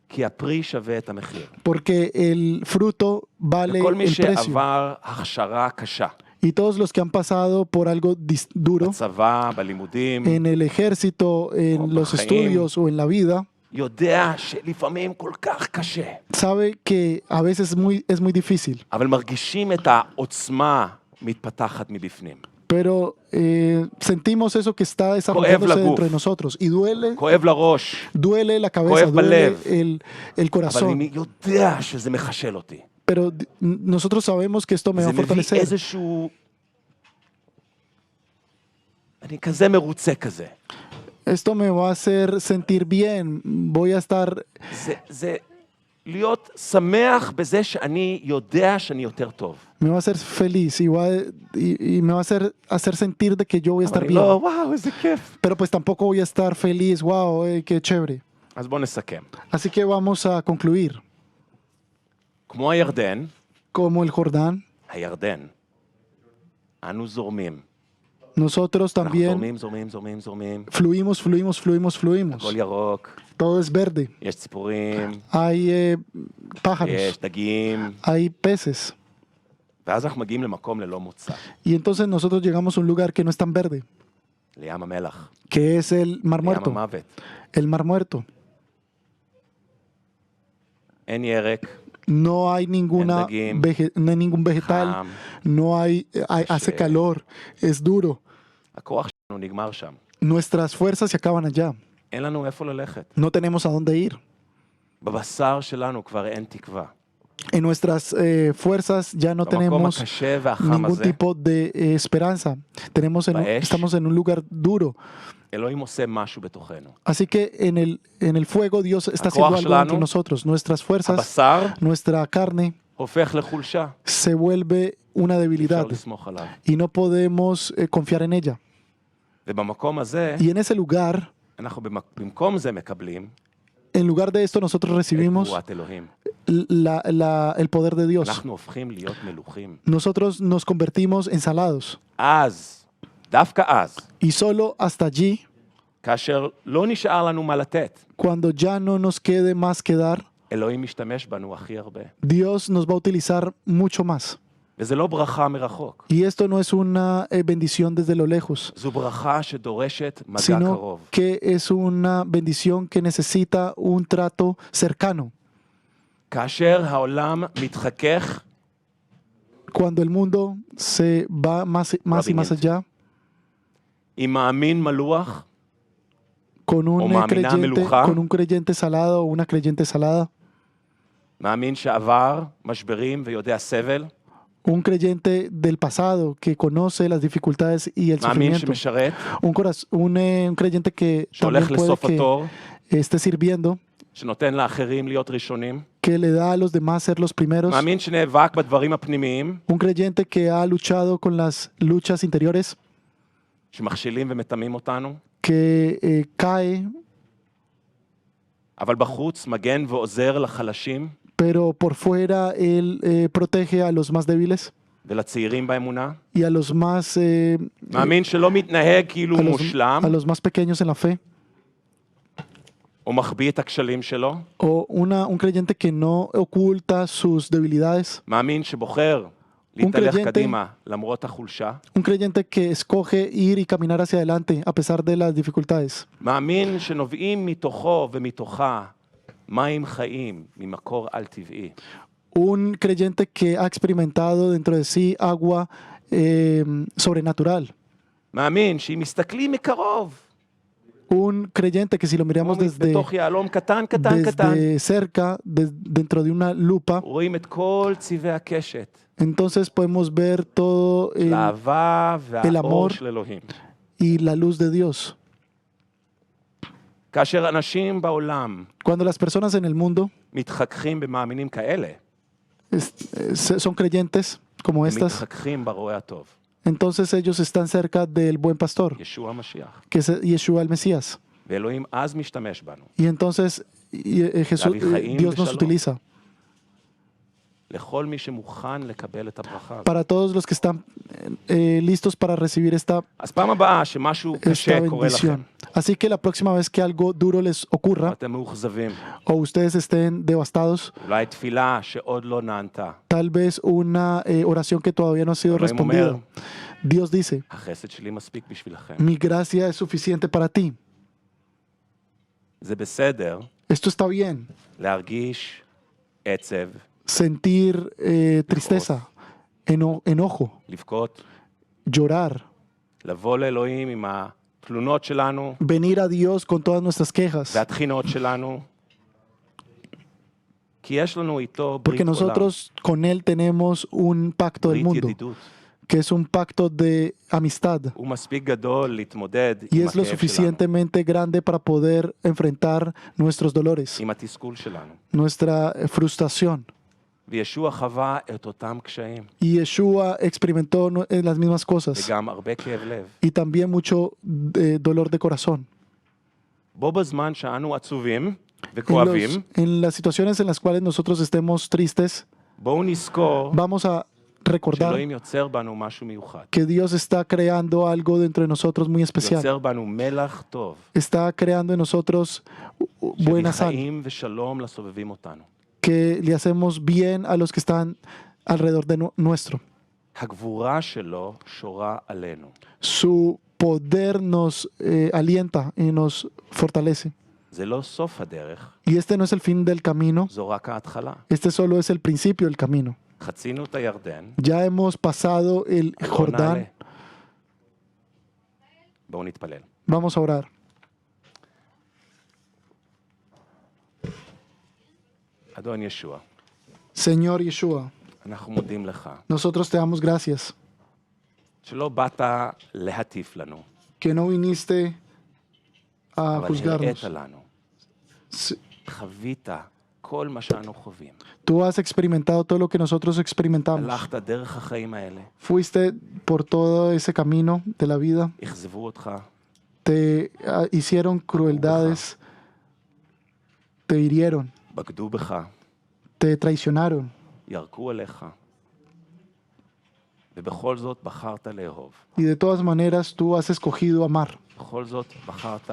כי הפרי שווה את המחיר. porque el fruto vale וכל מי el precio. שעבר הכשרה קשה, Y todos los que han pasado por algo duro, בצבא, בלימודים, en el ejército, en los בחיים. estudios o en la vida, יודע שלפעמים כל כך קשה, sabe que a veces es muy difícil, אבל מרגישים את העוצמה מתפתחת מבפנים. pero sentimos eso que está desarrollándose Coev la dentro de guf. nosotros y כואב לראש, duele la cabeza, Coev duele balev. el אבל corazón, אני יודע שזה מחשל אותי. pero nosotros sabemos que esto me va זה a מביא fortalecer. איזשהו... אני כזה מרוצה כזה. Esto me va a hacer sentir bien, voy a estar, זה להיות שמח בזה שאני יודע שאני יותר טוב. me va a hacer feliz y me va a hacer sentir de que yo voy a estar אבל אני לא, bien. וואו, איזה כיף. Pero pues tampoco voy a estar feliz, wow, qué chévere. אז בואו נסכם. Así que vamos a concluir. כמו הירדן, Como el Jordán, הירדן, אנו זורמים. nosotros אנחנו también זורמים. fluimos. הכל ירוק, Todo es verde. יש ציפורים, Hay יש pájaros, דגים, hay peces. ואז אנחנו מגיעים למקום ללא מוצא, Y entonces nosotros llegamos a un lugar que no es tan verde, לים המלח, que es el Mar לים Muerto. המוות. El Mar Muerto. אין ירק, No hay no hay ningún vegetal, חם, no hace calor, es duro. הכוח שלנו נגמר שם. Nuestras fuerzas se acaban allá. אין לנו איפה ללכת. No tenemos a dónde ir. בבשר שלנו כבר אין תקווה. En nuestras fuerzas ya no במקום tenemos הקשה והחם ningún הזה, tipo de esperanza. באש. Estamos en un lugar duro. אלוהים עושה משהו בתוכנו. Así que en el fuego Dios está הכוח haciendo algo entre שלנו, nosotros. Nuestras fuerzas, הבשר nuestra carne הופך לחולשה. se vuelve una אפשר debilidad לסמוך עליו. y no podemos confiar en ella. ובמקום הזה, Y en ese lugar, אנחנו במקום זה מקבלים en lugar de esto, nosotros את recibimos גבורת אלוהים. el poder de Dios. אנחנו הופכים להיות מלוכים. Nosotros nos convertimos en salados. אז, דווקא אז, Y solo hasta allí, כאשר לא נשאר לנו מה לתת, cuando ya no nos quede más que dar, אלוהים משתמש בנו הכי הרבה. Dios nos va a utilizar mucho más. וזה לא ברכה מרחוק. Y esto no es una bendición desde lo lejos, זו ברכה שדורשת מגע sino קרוב. que es una bendición que necesita un trato cercano. כאשר העולם מתחכך, Cuando el mundo se va más y más allá, עם מאמין מלוח, con un מאמינה מלוכה. creyente salado o una creyente salada, מאמין שעבר משברים ויודע סבל, un creyente del pasado que conoce las dificultades y el מאמין sufrimiento, שמשרת, un creyente que también שהולך puede לסוף que התור, esté sirviendo, שנותן לאחרים להיות ראשונים, que le da a los demás ser los primeros, מאמין שנאבק בדברים הפנימיים, un creyente que ha luchado con las luchas interiores, שמכשילים ומטמאים אותנו, que cae, אבל בחוץ מגן ועוזר לחלשים pero por fuera él protege a los más débiles ולצעירים באמונה, y a los más מאמין שלא מתנהג כאילו הוא מושלם, a los más pequeños en la fe, או מחביא את הכשלים שלו, o un creyente que no oculta sus debilidades, מאמין שבוחר להתהלך creyente- קדימה למרות החולשה, un creyente que escoge ir y caminar hacia adelante a pesar de las dificultades, מאמין שנובעים מתוכו ומתוכה מים חיים ממקור על-טבעי, un creyente que ha experimentado dentro de sí agua sobrenatural, מאמין שאם מסתכלים מקרוב, un creyente que si lo miramos בתוך יהלום קטן קטן קטן, desde cerca, dentro de una lupa, רואים את כל צבעי הקשת, entonces podemos ver todo האהבה והאור amor. של אלוהים. y la luz de Dios. כאשר אנשים בעולם Cuando las personas en el mundo מתחככים במאמינים כאלה, son creyentes como הם estas, מתחככים ברועה הטוב, entonces ellos están cerca del buen pastor, ישוע המשיח. que es Yeshua el Mesías. ואלוהים אז משתמש בנו, Y entonces Dios nos utiliza לכל מי שמוכן לקבל את הברכה. para todos los que están listos para recibir esta אז פעם הבאה שמשהו קשה קורה לכם, bendición. Así que la próxima vez que algo duro les ocurra ואתם מאוכזבים, o ustedes estén devastados, אולי תפילה שעוד לא נענתה, tal vez una oración que todavía no ha sido Elohim respondida. אומר, Dios dice, החסד שלי מספיק בשבילכם. mi gracia es suficiente para ti. זה בסדר Esto está bien. להרגיש עצב, Sentir tristeza, enojo, לבכות, llorar, לבוא לאלוהים עם התלונות שלנו venir a Dios con todas nuestras quejas, והתחינות שלנו, כי יש לנו איתו ברית porque עולם, nosotros con Él tenemos un pacto del ברית mundo, ידידות. que es un pacto de amistad, הוא מספיק גדול להתמודד y עם es lo הכאב שלנו, suficientemente grande para poder enfrentar nuestros dolores, עם התסכול שלנו. nuestra frustración. וישוע חווה את אותם קשיים, Y Yeshua experimentó las mismas cosas, וגם הרבה כאב לב. y también mucho dolor de corazón. בו בזמן שאנו עצובים En, וכואבים, en las situaciones en las cuales nosotros estemos tristes, בואו נזכור vamos a recordar שאלוהים יוצר בנו משהו מיוחד. que Dios está creando algo dentro de nosotros muy especial. יוצר בנו מלח טוב, Está creando en nosotros buena sal, חיים ושלום לסובבים אותנו. que le hacemos bien a los que están alrededor de nuestro. הגבורה שלו שורה עלינו. Su poder nos alienta y nos fortalece. זה לא סוף הדרך, Y este no es el fin del camino, זו רק ההתחלה. este solo es el principio del camino. חצינו את הירדן, Ya hemos pasado el בואו Jordán. נעלה. בואו נתפלל. Vamos a orar. אדון ישוע, Señor Yeshua, אנחנו מודים לך nosotros te damos gracias שלא באת להטיף לנו, que no viniste a אבל הראית juzgarnos. לנו, S- חווית כל מה שאנו חווים. Tú has experimentado todo lo que nosotros experimentamos. הלכת דרך החיים האלה, Fuiste por todo ese camino de la vida. אכזבו אותך, Te hicieron crueldades. Te hirieron. בגדו בך, Te traicionaron. ירקו עליך, ובכל זאת בחרת לאהוב. Y de todas maneras tú has escogido amar. בכל זאת בחרת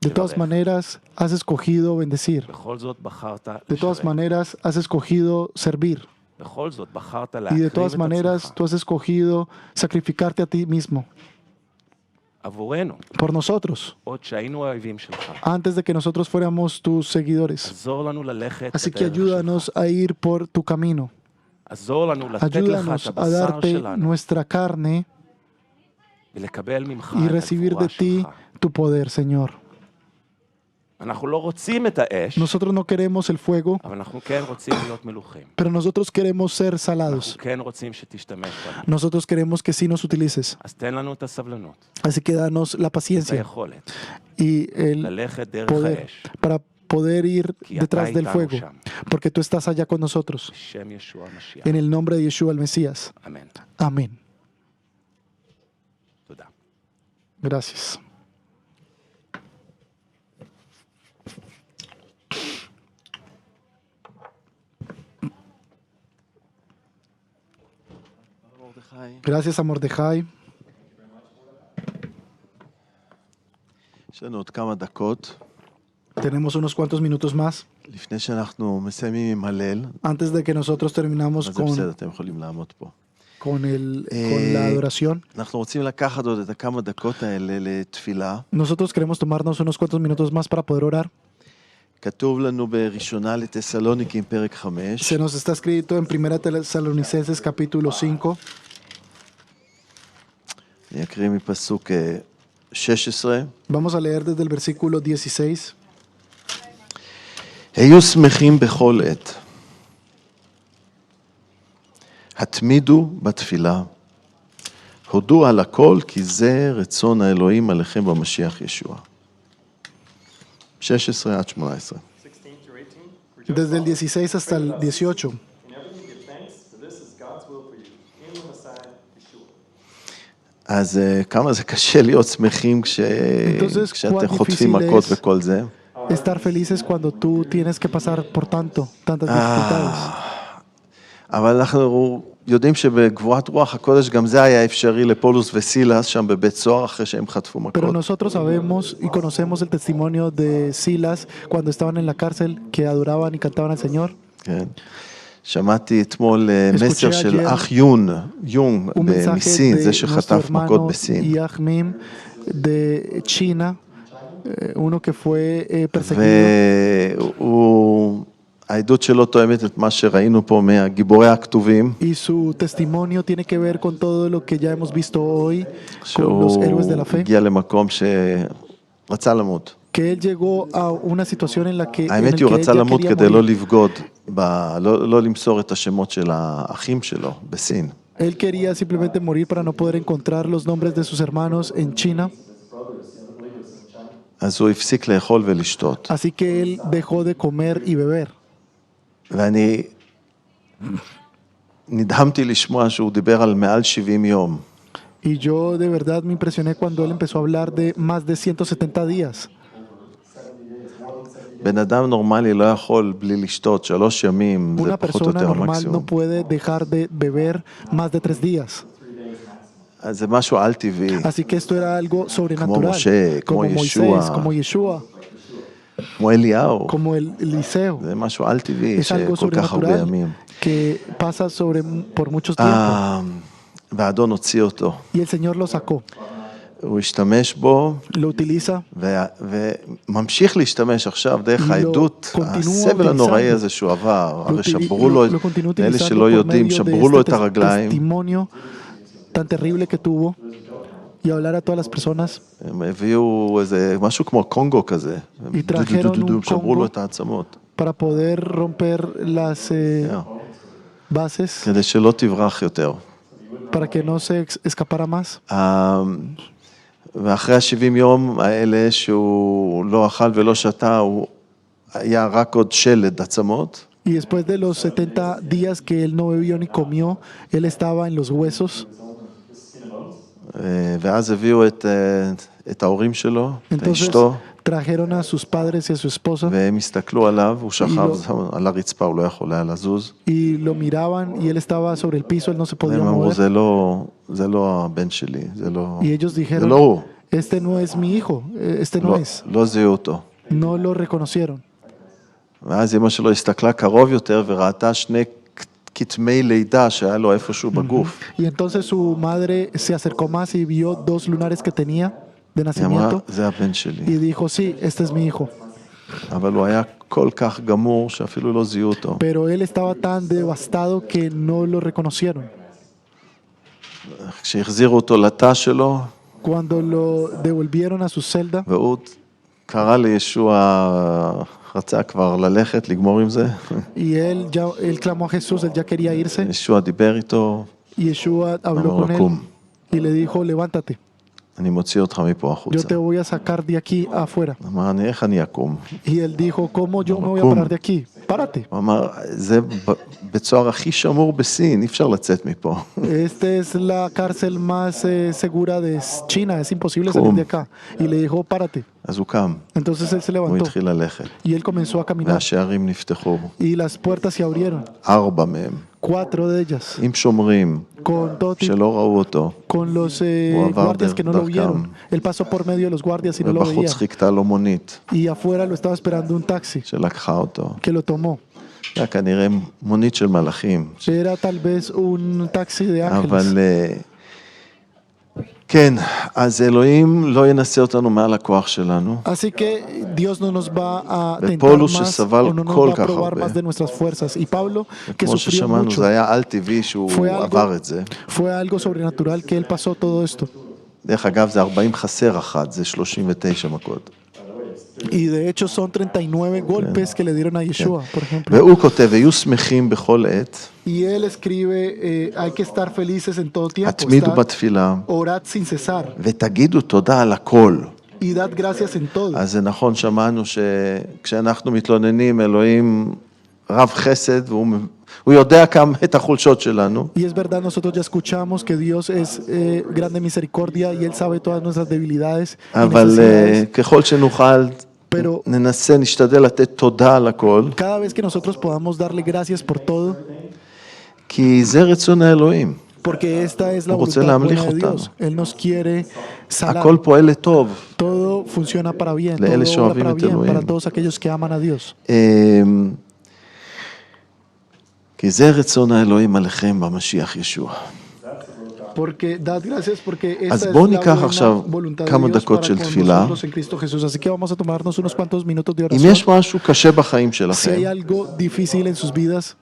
De todas לברך. maneras has escogido bendecir. בכל זאת בחרת De todas לשרת. maneras has escogido servir. בכל זאת בחרת Y de להקריב todas את maneras עצמך tú has escogido sacrificarte a ti mismo. עבורנו, Por nosotros. עוד שהיינו האויבים שלך. Antes de que nosotros fuéramos tus seguidores. עזור לנו ללכת Así que בדרך ayúdanos שלך. a ir por tu camino. עזור לנו לתת לך Ayúdanos את a הבשר darte שלנו, nuestra carne ולקבל ממך y את recibir הגבורה de ti שלך. tu poder, Señor. אנחנו לא רוצים את האש, Nosotros no queremos el fuego, אבל אנחנו כן רוצים להיות מלוכים. pero nosotros queremos ser salados. אנחנו כן רוצים שתשתמש בנו. Nosotros queremos que sí nos utilices. אז תן לנו את הסבלנות, Así que danos la את paciencia היכולת, y el ללכת דרך poder האש, para poder ir כי אתה detrás del איתנו fuego, שם. porque tú estás allá con nosotros. בשם ישוע המשיח. En el nombre de Yeshua el Mesías. אמן. Amén. תודה. Gracias. מרדכי, Gracias a Mordejai. יש לנו עוד כמה דקות. Tenemos unos cuantos minutos más לפני שאנחנו מסיימים עם הלל, antes de que nosotros terminamos אז זה בסדר, אתם יכולים לעמוד פה. con la adoración. אנחנו רוצים לקחת עוד את הכמה דקות האלה לתפילה. Nosotros queremos tomarnos unos cuantos minutos más para poder orar. כתוב לנו בראשונה לתסלוניקים פרק 5, Se nos está escrito en 1 Tesalonicenses capítulo 5. אני אקריא מפסוק 16. Vamos a leer desde el versículo 16. היו שמחים בכל עת. התמידו בתפילה. הודו על הכל, כי זה רצון האלוהים עליכם במשיח ישוע. 16 עד 18. Desde el 16 hasta el 18. In everything give thanks, for this is God's will for you, in the Messiah, Yeshua. אז כמה זה קשה להיות שמחים Entonces, כשאתם cuán חוטפים difícil מכות es וכל זה. estar felices cuando tú tienes que pasar por tantas dificultades. אבל אנחנו יודעים שבגבורת רוח הקודש גם זה היה אפשרי לפולוס וסילס שם בבית סוהר אחרי שהם חטפו מכות. Pero nosotros sabemos y conocemos el testimonio de Silas cuando estaban en la cárcel, que adoraban y cantaban al Señor. כן. שמעתי אתמול מסר של ayer אח יונג Un mensaje מסין, de זה nuestro שחטף מכות hermano בסין. Yahmim de China, uno que fue perseguido. העדות שלו תואמת את מה שראינו פה מהגיבורי הכתובים, Y su testimonio tiene que ver con todo lo que ya hemos visto hoy con los héroes de la שהוא fe. הגיע למקום שרצה למות. Que él llegó a una situación en la que, en el האמת que היא, הוא él רצה ya למות quería כדי לא morir. לבגוד, לא למסור את השמות של האחים שלו בסין. Él quería simplemente morir para no poder encontrar los nombres de sus hermanos en China. אז הוא הפסיק לאכול ולשתות. Así que él dejó de comer y beber. ואני נדהמתי לשמוע שהוא דיבר על מעל 70 יום. Y yo de verdad me impresioné cuando él empezó a hablar de más de 170 días. בן אדם נורמלי לא יכול בלי לשתות 3 ימים, זה Una פחות או persona יותר normal no המקסימום. puede dejar de beber más de 3 días. אז זה משהו על טבעי, Así que esto era algo sobrenatural. Moshe, como como Moisés, Yeshua. como Yeshua, כמו אליהו, como el Eliseo. זה משהו על טבעי Es algo שכל כך הרבה sobrenatural ימים. que pasa por muchos tiempos. והאדון הוציא אותו, Y el Señor lo sacó, הוא השתמש בו, lo utiliza וממשיך להשתמש עכשיו דרך לא, העדות, continúa הסבל הנוראי utilizando. הזה שהוא עבר, lo, הרי utili- שברו לו, lo continúa לאלה utilizando שלא por יודעים, medio de שברו לו este את הרגליים, testimonio tan terrible que tuvo y hablar a todas las personas. הם הביאו איזה משהו כמו קונגו כזה, Y trajeron un שברו לו Congo. את העצמות, Para poder romper las bases, כדי שלא תברח יותר. para que no se escapara más. ואחרי ה-70 יום האלה שהוא לא אכל ולא שתה, הוא היה רק עוד שלד עצמות. Y después de los 70 días que él no bebió ni comió, él estaba en los huesos. ואז הביאו את ההורים שלו, את Entonces אשתו, trajeron a sus padres y a su esposa והם הסתכלו עליו, הוא שכב לא- על הרצפה, הוא לא יכול היה לזוז. y lo miraban y él estaba sobre el piso, él no se podía והם אמרו, mover. זה לא הבן שלי, זה לא Y ellos זה dijeron, לא הוא, este no es mi hijo, este no es. לא זיהו אותו. No lo reconocieron. ואז אמא שלו הסתכלה קרוב יותר וראתה 2 כתמי לידה שהיה לו איפשהו בגוף. Y entonces su madre se acercó más y vio 2 lunares que tenía de היא אמרה, nacimiento זה הבן שלי. y dijo, sí, este es mi hijo. אבל הוא היה כל כך גמור שאפילו לא זיהו אותו. Pero él estaba tan devastado que no lo reconocieron. כשהחזירו אותו לתא שלו, Cuando lo devolvieron a su celda, והוא קרא לישוע, רצה כבר ללכת, לגמור עם זה. y él clamó a Jesús, él ya quería irse, ישוע דיבר איתו, y Yeshua habló אמר con לו, él קום, y le dijo, levántate, אני מוציא אותך מפה yo החוצה. te voy a sacar de aquí afuera. אמר, איך אני אקום? Y él dijo, ¿cómo yo me voy a קום. parar de aquí? Párate. הוא אמר, זה בית סוהר הכי שמור בסין, אי אפשר לצאת מפה. Esta es la cárcel más segura de China, es imposible salir de acá. Y le dijo, párate. אז הוא קם, Entonces él se הוא levantó התחיל ללכת, y él comenzó a caminar והשערים נפתחו, y las puertas se abrieron, 4 מהם, 4 de ellas, עם שומרים, con todo tipo, שלא ראו אותו, con los הוא עבר guardias que no lo דרכם, vieron. Él pasó por medio de los guardias y no lo veía. ובחוץ חיכתה לו מונית Y afuera lo estaba esperando un taxi שלקחה אותו. que lo tomó. זה היה כנראה מונית של מלאכים, Era tal vez un taxi de ángeles. אבל כן, אז אלוהים לא ינסה אותנו מעל הכוח שלנו, Así que Dios no nos va a tentar ופולוס más שסבל o no nos כל va a כך probar הרבה. más de nuestras fuerzas. Y Pablo, que כמו sufrió ששמענו, mucho, זה היה על טבעי שהוא fue עבר את זה. fue algo sobrenatural que él pasó todo esto. דרך אגב, זה 40 חסר אחת, זה 39 מכות. Y de hecho son 39 golpes que le dieron a Yeshua, por ejemplo. והוא כותב, היו שמחים בכל עת, Y él escribe, hay que estar felices en todo tiempo, התמידו בתפילה, orad sin cesar ותגידו תודה על הכל. y dad gracias en todo. אז זה נכון, שמענו שכשאנחנו מתלוננים, אלוהים רב חסד, והוא יודע כמה את החולשות שלנו, Y es verdad, nosotros ya escuchamos que Dios es grande misericordia y Él sabe todas nuestras debilidades y אבל necesidades. ככל שנוכל, Pero ננסה, נשתדל לתת תודה על הכל, cada vez que nosotros podamos darle gracias por todo, כי זה רצון האלוהים. porque esta es la הוא רוצה voluntad להמליך buena de אותנו. Dios. Él nos quiere sanar. הכל פועל לטוב. Todo funciona para bien, לאלה todo obra שאוהבים para את bien, אלוהים. para todos aquellos que aman a Dios. כי זה רצון האלוהים עליכם במשיח ישוע. Porque dad gracias porque אז esta es בואו la ניקח buena עכשיו voluntad de כמה Dios דקות para של con תפילה. nosotros en Cristo Jesús. Así que vamos a tomarnos unos cuantos minutos de אם oración. יש משהו קשה בחיים Si שלכם, hay algo difícil en sus vidas,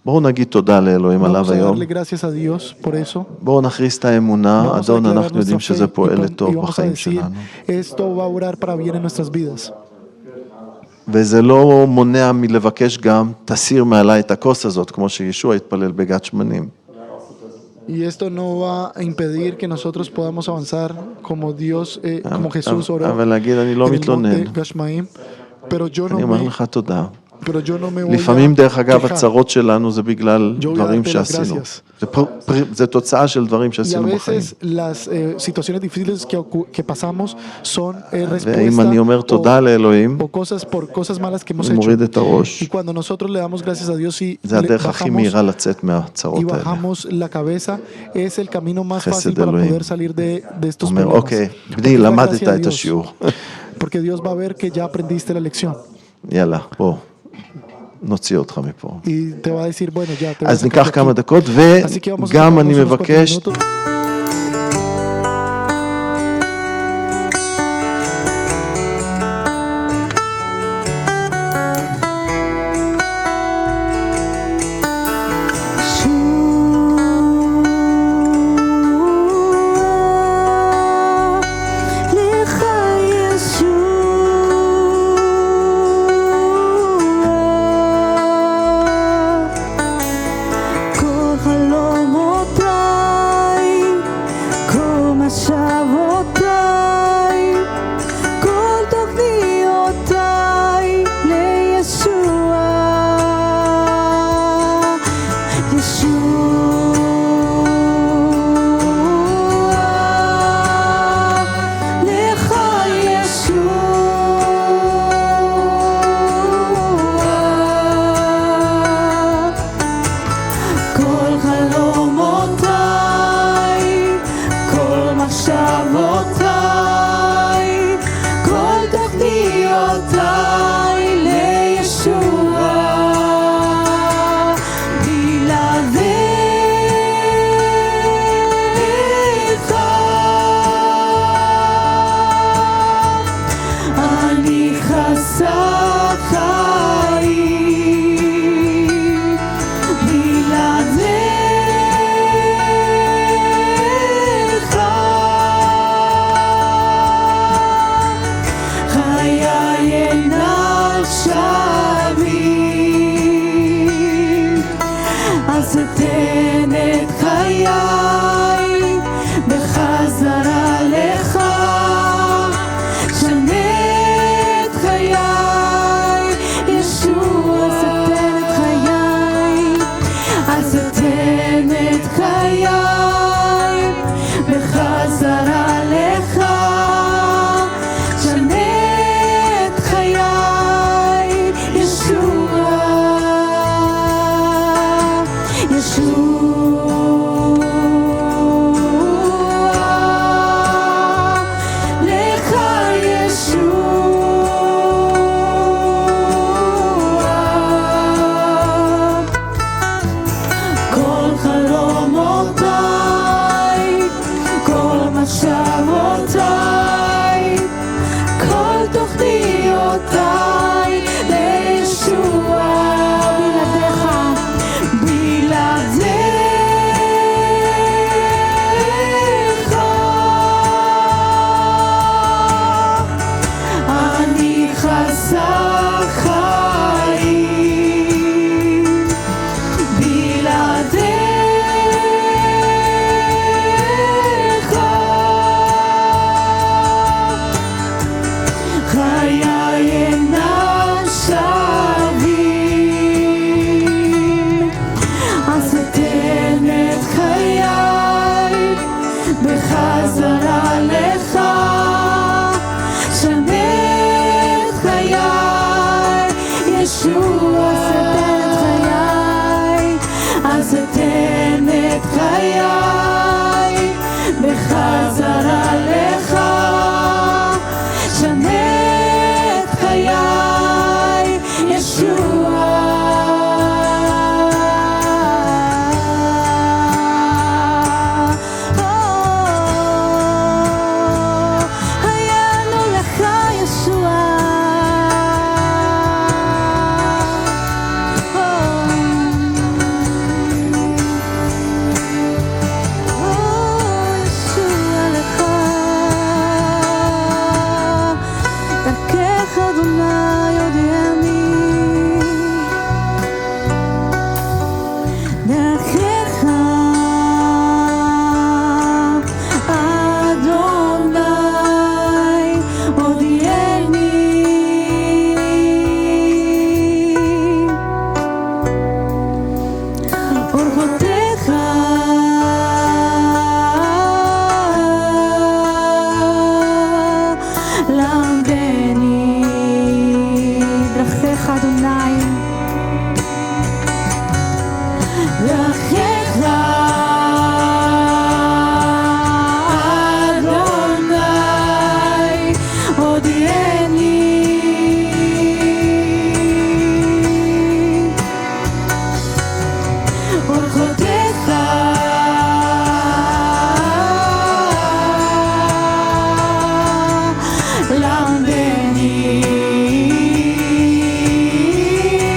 בואו נגיד תודה לאלוהים עליו vamos a היום. darle gracias a Dios por eso. בואו נכריז את האמונה, Vamos a אדון, declarar אנחנו יודעים nuestra שזה fe פועל y לטוב vamos a בחיים decir, שלנו. esto va a orar para bien en nuestras vidas. וזה לא מונע מלבקש גם, תסיר מעליי את הכוס הזאת, כמו שישוע התפלל בגת שמנים. Y esto no va a impedir que nosotros podamos avanzar como Dios, como Jesús oró אבל להגיד, אני לא en el מתלונן, monte Gashmaim. Pero yo אני אומר no לך תודה. me voy לפעמים, דרך a אגב, quejar. הצרות שלנו זה בגלל Yo voy a דברים darte las שעשינו. gracias. זה תוצאה של דברים Y a שעשינו בחיים. veces las situaciones difíciles que pasamos son ואם אני אומר respuesta תודה לאלוהים, o cosas por cosas malas que hemos אני hecho. מוריד את הראש. Y cuando nosotros le damos gracias a Dios y זה הדרך הכי bajamos מהירה לצאת y מהצרות האלה. bajamos la cabeza, es el camino más Gesed fácil para Elohim. poder salir de estos אומר, problemas. אוקיי, Porque בני, es la למדת gracia de את Dios. השיעור. Porque Dios va a ver que ya aprendiste la lección יאללה, בוא, נוציא אותך מפה. y te va a decir, bueno, ya te voy a אז sacar ניקח de כמה aquí. דקות, Así que vamos a וגם tomarnos אני unos cuantos מבקש, minutos. לך ישוע, כל חלומותיי אז אתן את חיי בחזרה לך, שנה את חיי ישוע. היינו לך ישוע. ישוע לך, דרכך אדוני יודעני, דרכך אדוני הודיעני, אורחותיך למדני, דרכך אדוני, דרכך אדוני הודיעני, אורחותיך למדני,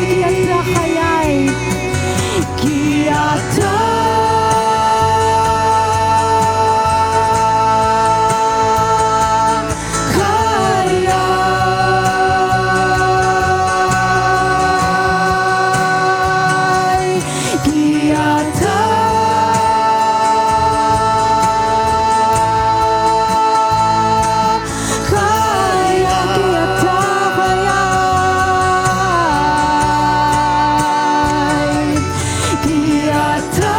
כי אתה חיי, כי אתה חיי, כי אתה חיי, כי אתה חיי, כי אתה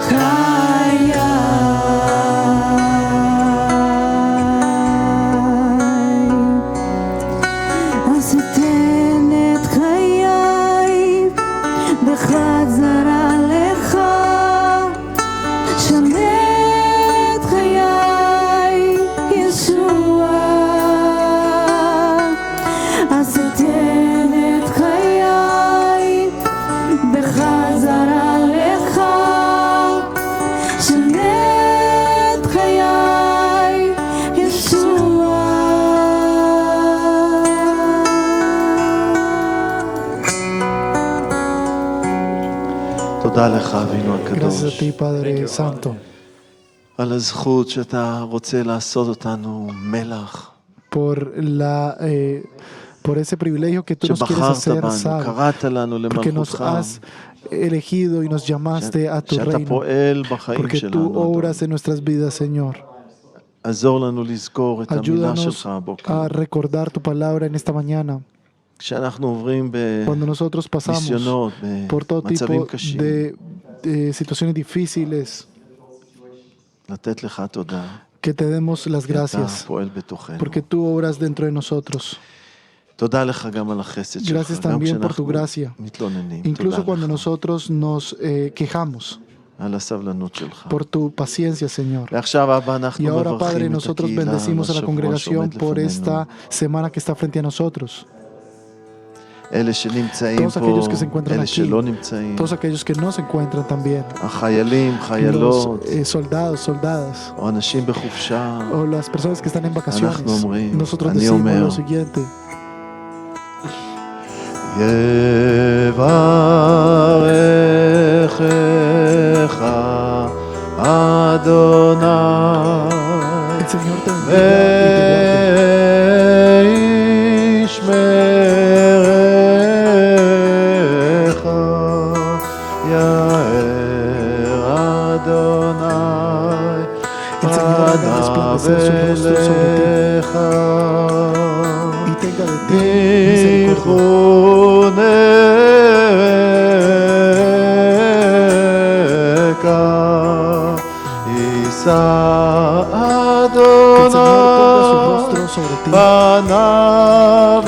חיי. אז אתן את חיי בחזרה לך, שנה את חיי ישוע. אז אתן את חיי בחזרה לך, שנה את חיי ישוע. תודה לך, אבינו Gracias a הקדוש, ti, Padre Santo, על הזכות שאתה רוצה לעשות אותנו מלח, por por ese privilegio que tú nos quieres שבחרת hacer בנו, sal, קראת לנו porque nos למלכותך, has elegido y nos llamaste a tu שאתה reino, פועל בחיים porque tú שלנו. obras en nuestras vidas, Señor. עזור לנו לזכור את המילה Ayúdanos שלך הבוקר. a recordar tu palabra en esta mañana, כשאנחנו עוברים cuando nosotros pasamos בניסיונות, por todo במצבים tipo קשים, de situaciones difíciles, לתת לך תודה, que te demos las כי אתה gracias, פועל בתוכנו. porque tú obras dentro de nosotros. תודה לך גם על החסד שלך, Gracias גם también por tu כשאנחנו gracia, מתלוננים. incluso תודה cuando לך nosotros nos quejamos, על הסבלנות שלך. por tu paciencia, Señor. ועכשיו אבא, Y אנחנו ahora, Padre, מברכים את nosotros הקהילה על bendecimos a la השבוע congregación שעומד por לפנינו. esta semana que está frente a nosotros. אלה שנמצאים Todos פה, aquellos que se encuentran אלה aquí, שלא נמצאים, todos aquellos que no se encuentran también, החיילים, los חיילות, soldados, soldadas, או אנשים בחופשה, o las personas que están en vacaciones. אנחנו אומרים, Nosotros אני decimos אומר, lo siguiente: יברכך אדוני el Señor te bendiga y te guarde. וישמרך יאר אדוני El Señor haga resplandecer su rostro sobre ti אליך y tenga de ti misericordia. יכונך יישא Que el Señor ponga su אדוני rostro sobre ti פניו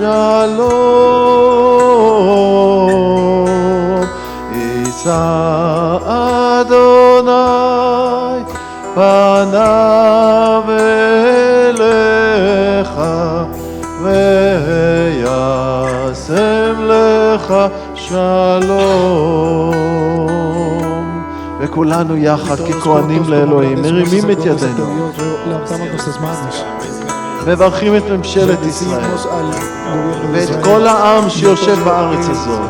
שלום. יישא אדוני פניו אליך וישם לך שלום. וכולנו יחד ככהנים לאלוהים מרימים את ידינו, מברכים את ממשלת ישראל ואת כל העם שיושב בארץ הזאת,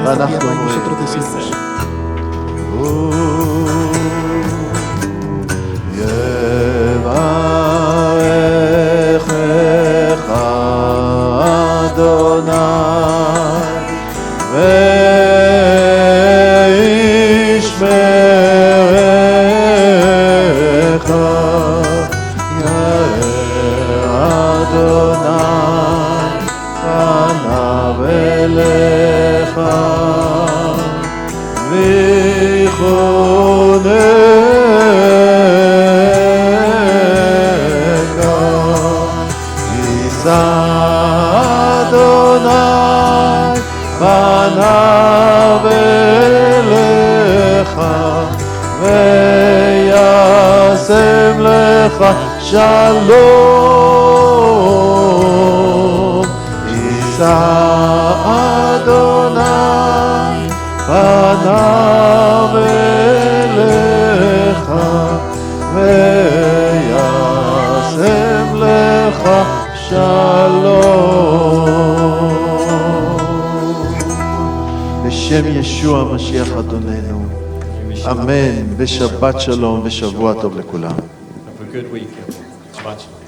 ואנחנו אומרים יברכך אדוני וישמרך, יאר אדוני פניו אליך ויחונך. יישא אדוני פניו אליך וישם לך שלום. יישא אדוני פניו אליך וישם לך שלום. בשם ישוע המשיח אדוננו, אמן. ושבת שלום ושבוע טוב לכולם. Have a good week, everyone. Shabbat shalom.